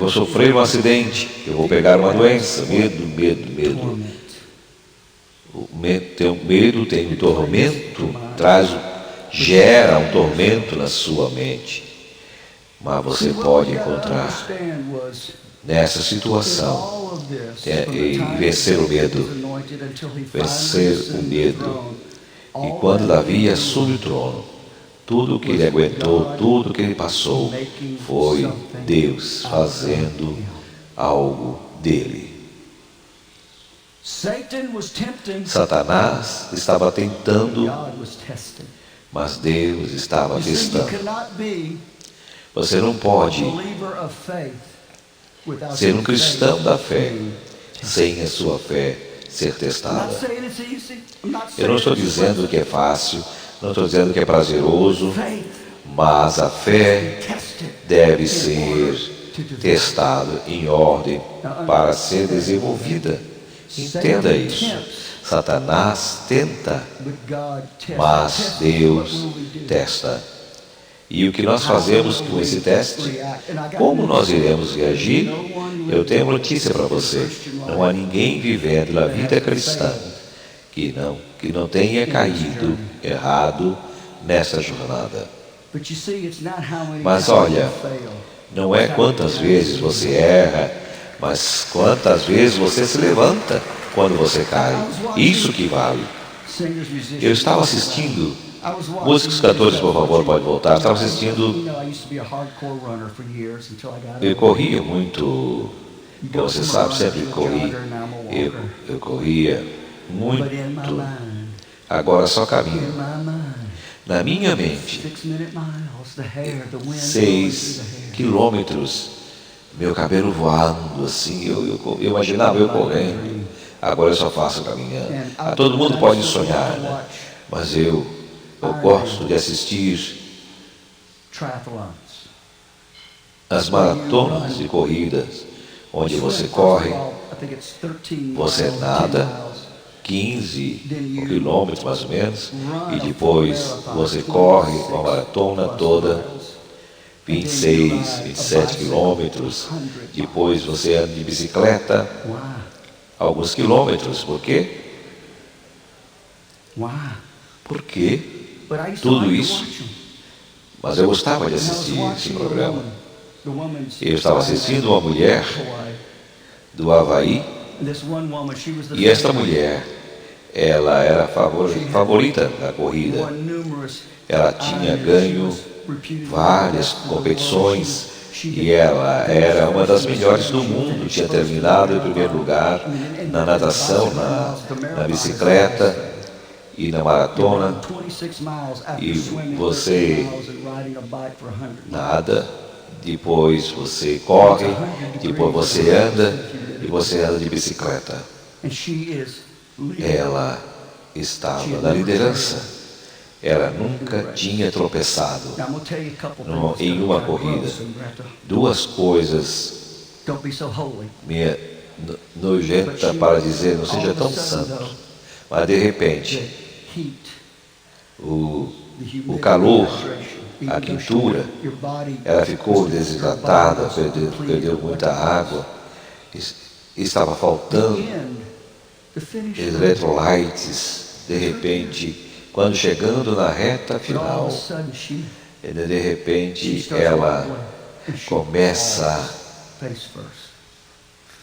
sofrer um acidente, que eu vou pegar uma doença. Medo. Tem um medo, tem um tormento, gera um tormento na sua mente. Mas você pode encontrar nessa situação e vencer o medo. Vencer o medo. E quando Davi assume o trono, tudo que ele aguentou, tudo que ele passou, foi Deus fazendo algo dele. Satanás estava tentando, mas Deus estava testando. Você não pode ser um cristão da fé sem a sua fé ser testada. Eu não estou dizendo que é fácil, não estou dizendo que é prazeroso, mas a fé deve ser testada em ordem para ser desenvolvida. Entenda isso. Satanás tenta, mas Deus testa. E o que nós fazemos com esse teste? Como nós iremos reagir? Eu tenho uma notícia para você. Não há ninguém vivendo a vida cristã que não tenha caído errado nessa jornada. Mas olha, não é quantas vezes você erra, mas quantas vezes você se levanta quando você cai. Isso que vale. Eu estava assistindo, músicos, cantores, por favor, pode voltar. Estava assistindo, eu corria muito, você sabe, sempre corri. Eu corria muito, agora só caminho. Na minha mente, 6 quilômetros, meu cabelo voando, assim, eu imaginava eu correndo. Agora eu só faço caminhando. Todo mundo pode sonhar, né? Mas eu gosto de assistir as maratonas de corridas, onde você corre, você nada, 15 quilômetros mais ou menos, e depois você corre uma maratona toda, 26, 27 quilômetros, depois você anda de bicicleta, alguns quilômetros. Por quê? Por quê? Tudo isso. Mas eu gostava de assistir esse programa. Eu estava assistindo uma mulher do Havaí, e esta mulher, ela era favorita da corrida. Ela tinha ganho várias competições e ela era uma das melhores do mundo. Tinha terminado em primeiro lugar na natação, na bicicleta e na maratona. E você nada, depois você corre, depois você anda e você anda de bicicleta. Ela estava na liderança. Ela nunca tinha tropeçado em uma corrida. Duas coisas me nojenta para dizer, não seja tão santo. Mas de repente, o calor, a quentura, ela ficou desidratada, perdeu muita água, estava faltando eletrolites. De repente, quando chegando na reta final, de repente ela começa a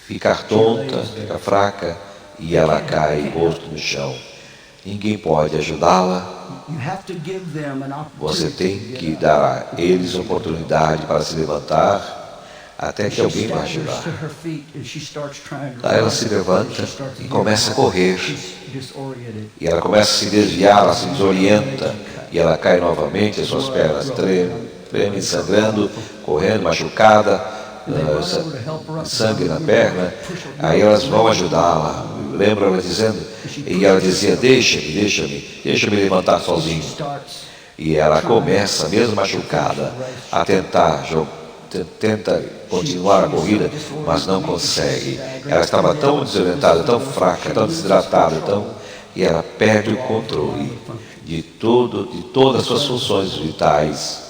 ficar tonta, ficar fraca, e ela cai rosto no chão. Ninguém pode ajudá-la. Você tem que dar a eles oportunidade para se levantar, até que alguém vai ajudar. Daí ela se levanta e começa a correr. E ela começa a se desviar, ela se desorienta. E ela cai novamente, as suas pernas tremem, sangrando, correndo, machucada, sangue na perna. Aí elas vão ajudá-la. Lembra ela dizendo? E ela dizia, deixa-me levantar sozinho. E ela começa, mesmo machucada, a tenta continuar a corrida, mas não consegue. Ela estava tão desorientada, tão fraca, tão desidratada, e ela perde o controle de todas as suas funções vitais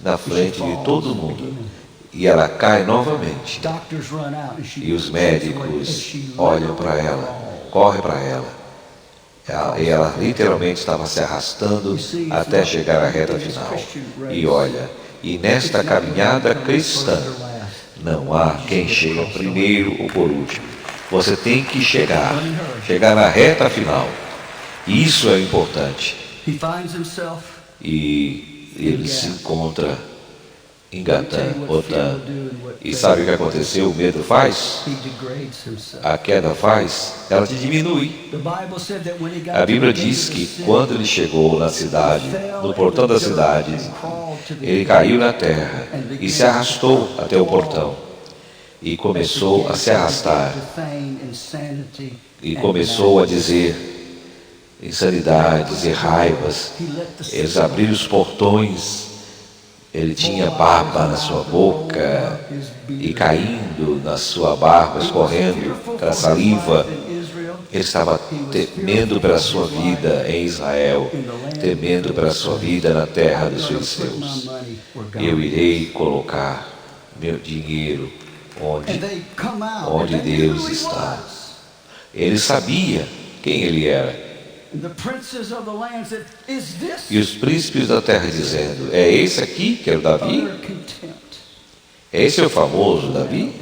na frente de todo mundo. E ela cai novamente. E os médicos olham para ela, correm para ela E ela literalmente estava se arrastando até chegar à reta final. E olha, e nesta caminhada cristã, não há quem chega primeiro ou por último. Você tem que chegar na reta final. Isso é importante. E ele se encontra engatando, botando. E sabe o que aconteceu? O medo faz? A queda faz? Ela te diminui. A Bíblia diz que quando ele chegou na cidade, no portão da cidade, ele caiu na terra e se arrastou até o portão. E começou a se arrastar. E começou a dizer insanidades e raivas. Eles abriram os portões. Ele tinha barba na sua boca e caindo na sua barba, escorrendo aquela saliva. Ele estava temendo pela sua vida em Israel, temendo pela sua vida na terra dos filisteus. Eu irei colocar meu dinheiro onde Deus está. Ele sabia quem ele era. E os príncipes da terra dizendo: é esse aqui que é o Davi? Esse é o famoso Davi?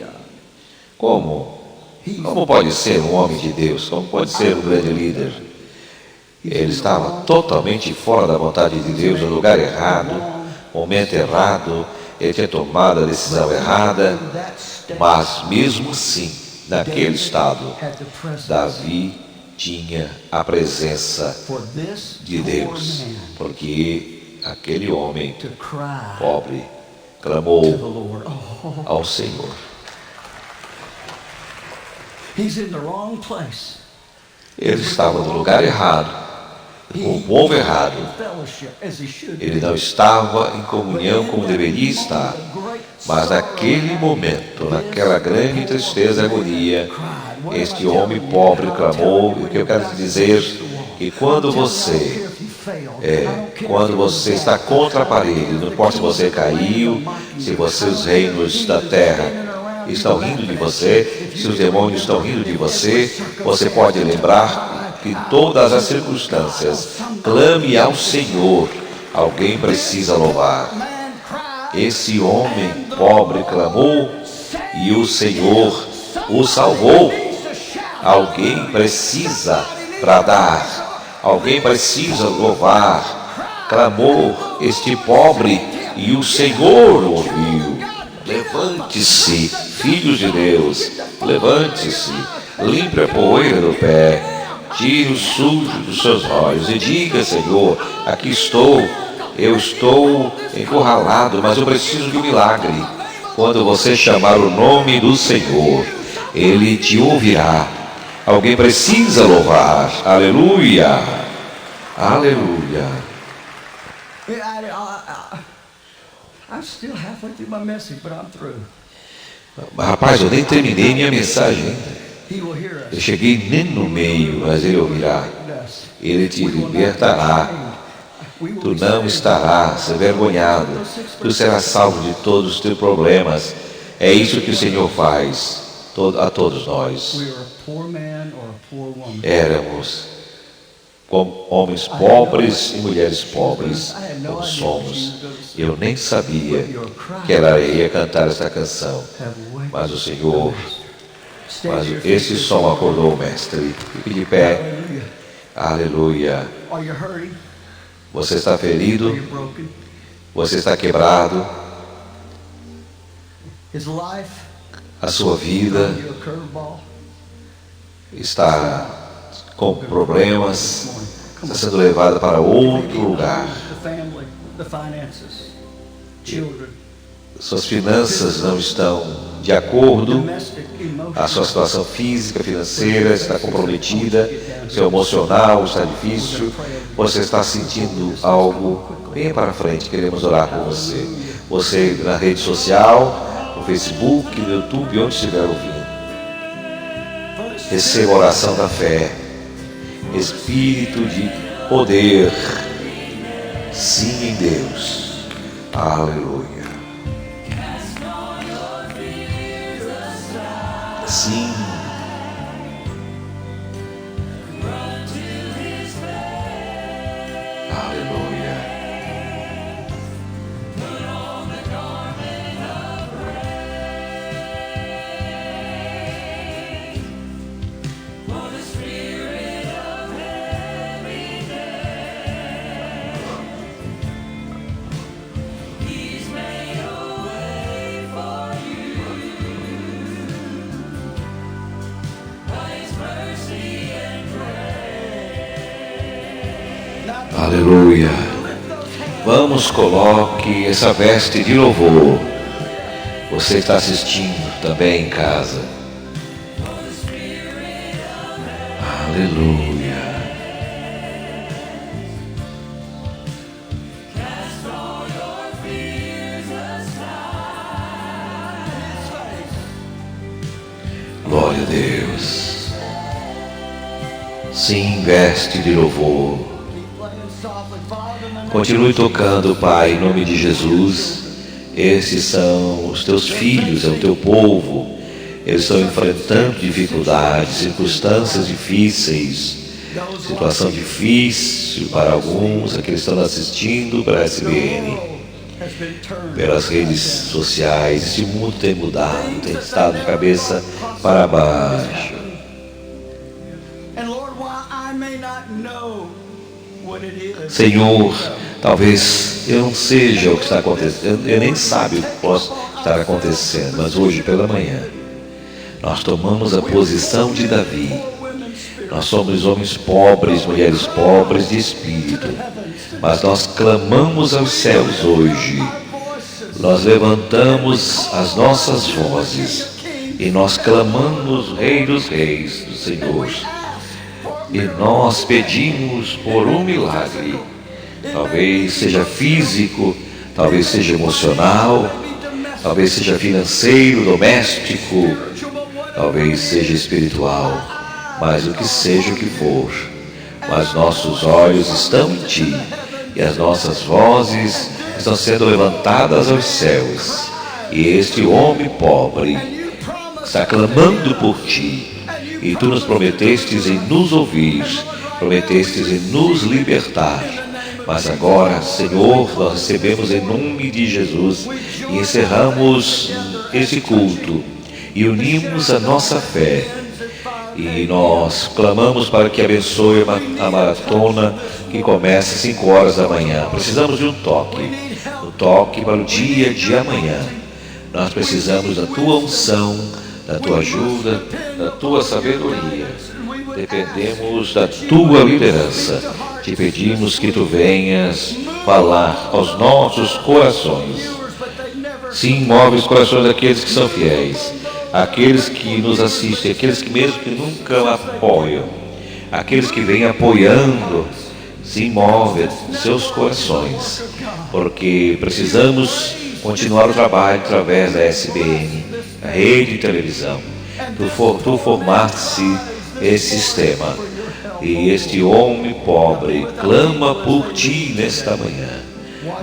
Como? Como pode ser um homem de Deus? Como pode ser um grande líder? Ele estava totalmente fora da vontade de Deus, no lugar errado, momento errado. Ele tinha tomado a decisão errada. Mas mesmo assim, naquele estado, Davi tinha a presença de Deus, porque aquele homem pobre clamou ao Senhor. Ele estava no lugar errado, com o povo errado. Ele não estava em comunhão como deveria estar. Mas naquele momento, naquela grande tristeza e agonia, este homem pobre clamou. E o que eu quero te dizer que quando você está contra a parede, não importa se você caiu, se os reinos da terra estão rindo de você, se os demônios estão rindo de você, você pode lembrar que em todas as circunstâncias, clame ao Senhor. Alguém precisa louvar. Esse homem pobre clamou e o Senhor o salvou. Alguém precisa bradar, alguém precisa louvar. Clamou este pobre e o Senhor ouviu. Levante-se, filhos de Deus, levante-se, limpe a poeira do pé, tire o sujo dos seus olhos e diga: Senhor, aqui estou. Eu estou encurralado, mas eu preciso de um milagre. Quando você chamar o nome do Senhor, Ele te ouvirá. Alguém precisa louvar. Aleluia. Aleluia. Rapaz, eu nem terminei minha mensagem ainda. Eu cheguei nem no meio, mas Ele ouvirá. Ele te libertará. Tu não estarás envergonhado. Tu serás salvo de todos os teus problemas. É isso que o Senhor faz a todos nós. Éramos como homens pobres e mulheres pobres, como somos. Eu nem sabia que ela ia cantar esta canção. Mas o Senhor, esse som acordou o mestre. Fique de pé. Aleluia. Você está ferido? Você está quebrado? A sua vida está com problemas, está sendo levada para outro lugar. Suas finanças não estão de acordo, a sua situação física, financeira está comprometida, seu emocional está difícil, você está sentindo algo. Venha para frente, queremos orar por você. Você na rede social, no Facebook, no YouTube, onde estiver ouvindo. Receba a oração da fé, espírito de poder, sim em Deus. Aleluia. Sim. Aleluia. Vamos, coloque essa veste de louvor. Você está assistindo também em casa. Aleluia. Glória a Deus. Sim, veste de louvor. Continue tocando, Pai, em nome de Jesus. Esses são os teus filhos, é o teu povo. Eles estão enfrentando dificuldades, circunstâncias difíceis, situação difícil para alguns, aqueles que estão assistindo para a SBN, pelas redes sociais. Esse mundo tem mudado, tem estado de cabeça para baixo. Senhor, talvez eu não seja o que está acontecendo, eu nem sabe o que possa estar acontecendo, mas hoje pela manhã nós tomamos a posição de Davi. Nós somos homens pobres, mulheres pobres de espírito, mas nós clamamos aos céus hoje. Nós levantamos as nossas vozes e nós clamamos, Rei dos Reis, do Senhor. E nós pedimos por um milagre. Talvez seja físico, talvez seja emocional, talvez seja financeiro, doméstico, talvez seja espiritual, mas o que seja o que for, mas nossos olhos estão em Ti e as nossas vozes estão sendo levantadas aos céus, e este homem pobre está clamando por Ti, e Tu nos prometestes em nos ouvir, prometestes em nos libertar. Mas agora, Senhor, nós recebemos em nome de Jesus e encerramos esse culto e unimos a nossa fé. E nós clamamos para que abençoe a maratona que começa às 5 horas da manhã. Precisamos de um toque para o dia de amanhã. Nós precisamos da Tua unção, da Tua ajuda, da Tua sabedoria. Dependemos da Tua liderança. Te pedimos que Tu venhas falar aos nossos corações. Sim, move os corações daqueles que são fiéis, aqueles que nos assistem, aqueles que mesmo que nunca apoiam, aqueles que vêm apoiando. Sim, move seus corações, porque precisamos continuar o trabalho através da SBN, a rede de televisão. Tu formaste esse sistema. E este homem pobre clama por Ti nesta manhã.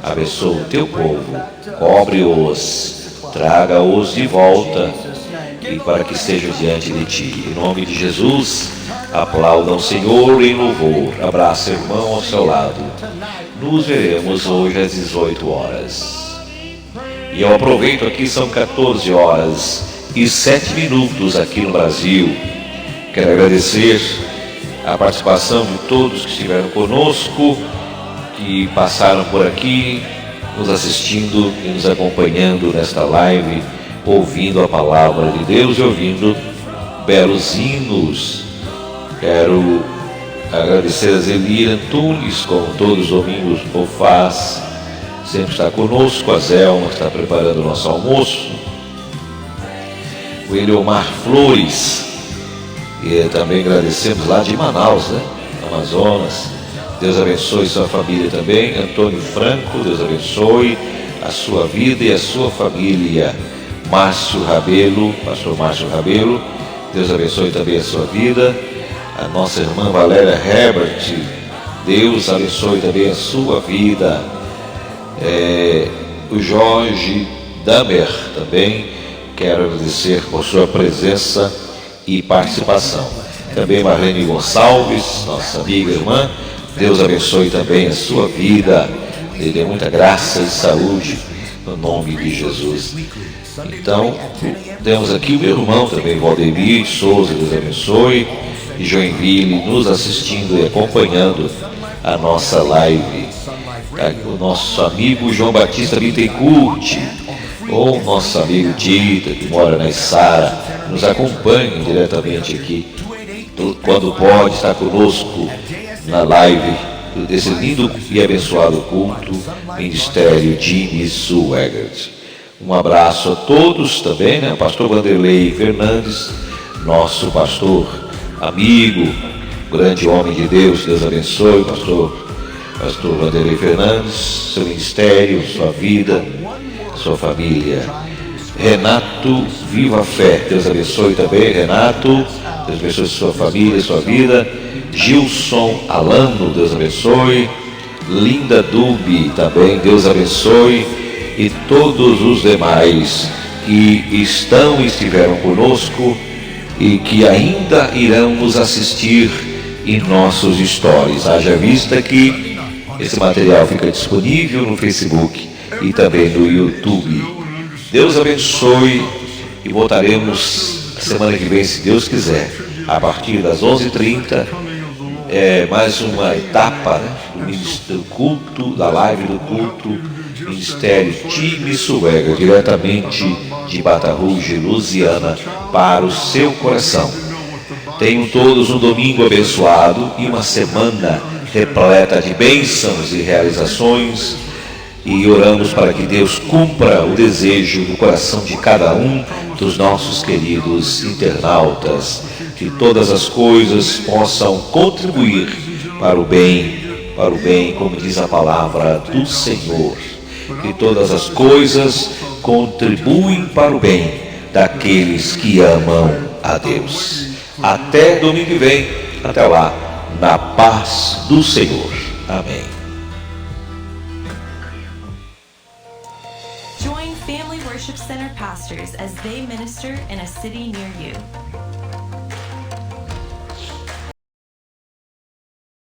Abençoa o Teu povo, cobre-os, traga-os de volta, e para que estejam diante de Ti. Em nome de Jesus, aplaudam o Senhor em louvor. Abraça o irmão ao seu lado. Nos veremos hoje às 18 horas. E eu aproveito aqui, são 14 horas e 7 minutos aqui no Brasil. Quero agradecer a participação de todos que estiveram conosco, que passaram por aqui, nos assistindo e nos acompanhando nesta live, ouvindo a palavra de Deus e ouvindo belos hinos. Quero agradecer a Zelira Antunes, como todos os domingos o faz, sempre está conosco. A Zelma está preparando o nosso almoço. O Eliomar Flores, e também agradecemos lá de Manaus, né? Amazonas. Deus abençoe sua família também. Antônio Franco, Deus abençoe a sua vida e a sua família. Márcio Rabelo, pastor Márcio Rabelo, Deus abençoe também a sua vida. A nossa irmã Valéria Herbert, Deus abençoe também a sua vida. O Jorge Damer também, quero agradecer por sua presença e participação. Também Marlene Gonçalves, nossa amiga e irmã, Deus abençoe também a sua vida, lhe dê muita graça e saúde, no nome de Jesus. Então, temos aqui o meu irmão também, Valdemir Souza, Deus abençoe, e Joinville, nos assistindo e acompanhando a nossa live. O nosso amigo João Batista Bittencourt, ou nosso amigo Tita, que mora na Içara, nos acompanha diretamente aqui, quando pode estar conosco na live desse lindo e abençoado culto, Ministério Jimmy Swaggart. Um abraço a todos também, né? O pastor Vanderlei Fernandes, nosso pastor, amigo, grande homem de Deus, Deus abençoe, pastor Vanderlei Fernandes, seu ministério, sua vida, sua família. Renato Viva Fé, Deus abençoe também, Renato, Deus abençoe sua família, sua vida. Gilson Alano, Deus abençoe. Linda Dubi também, Deus abençoe. E todos os demais que estão e estiveram conosco e que ainda irão nos assistir em nossos stories. Haja vista que esse material fica disponível no Facebook e também no YouTube. Deus abençoe e voltaremos semana que vem, se Deus quiser, a partir das 11h30, mais uma etapa, né, do culto, da live do culto, Ministério Jimmy Swaggart, diretamente de Baton Rouge, Louisiana, para o seu coração. Tenham todos um domingo abençoado e uma semana repleta de bênçãos e realizações. E oramos para que Deus cumpra o desejo do coração de cada um dos nossos queridos internautas, que todas as coisas possam contribuir para o bem, como diz a palavra do Senhor, que todas as coisas contribuem para o bem daqueles que amam a Deus. Até domingo que vem, até lá, na paz do Senhor. Amém. Join Family Worship Center pastors as they minister in a city near you.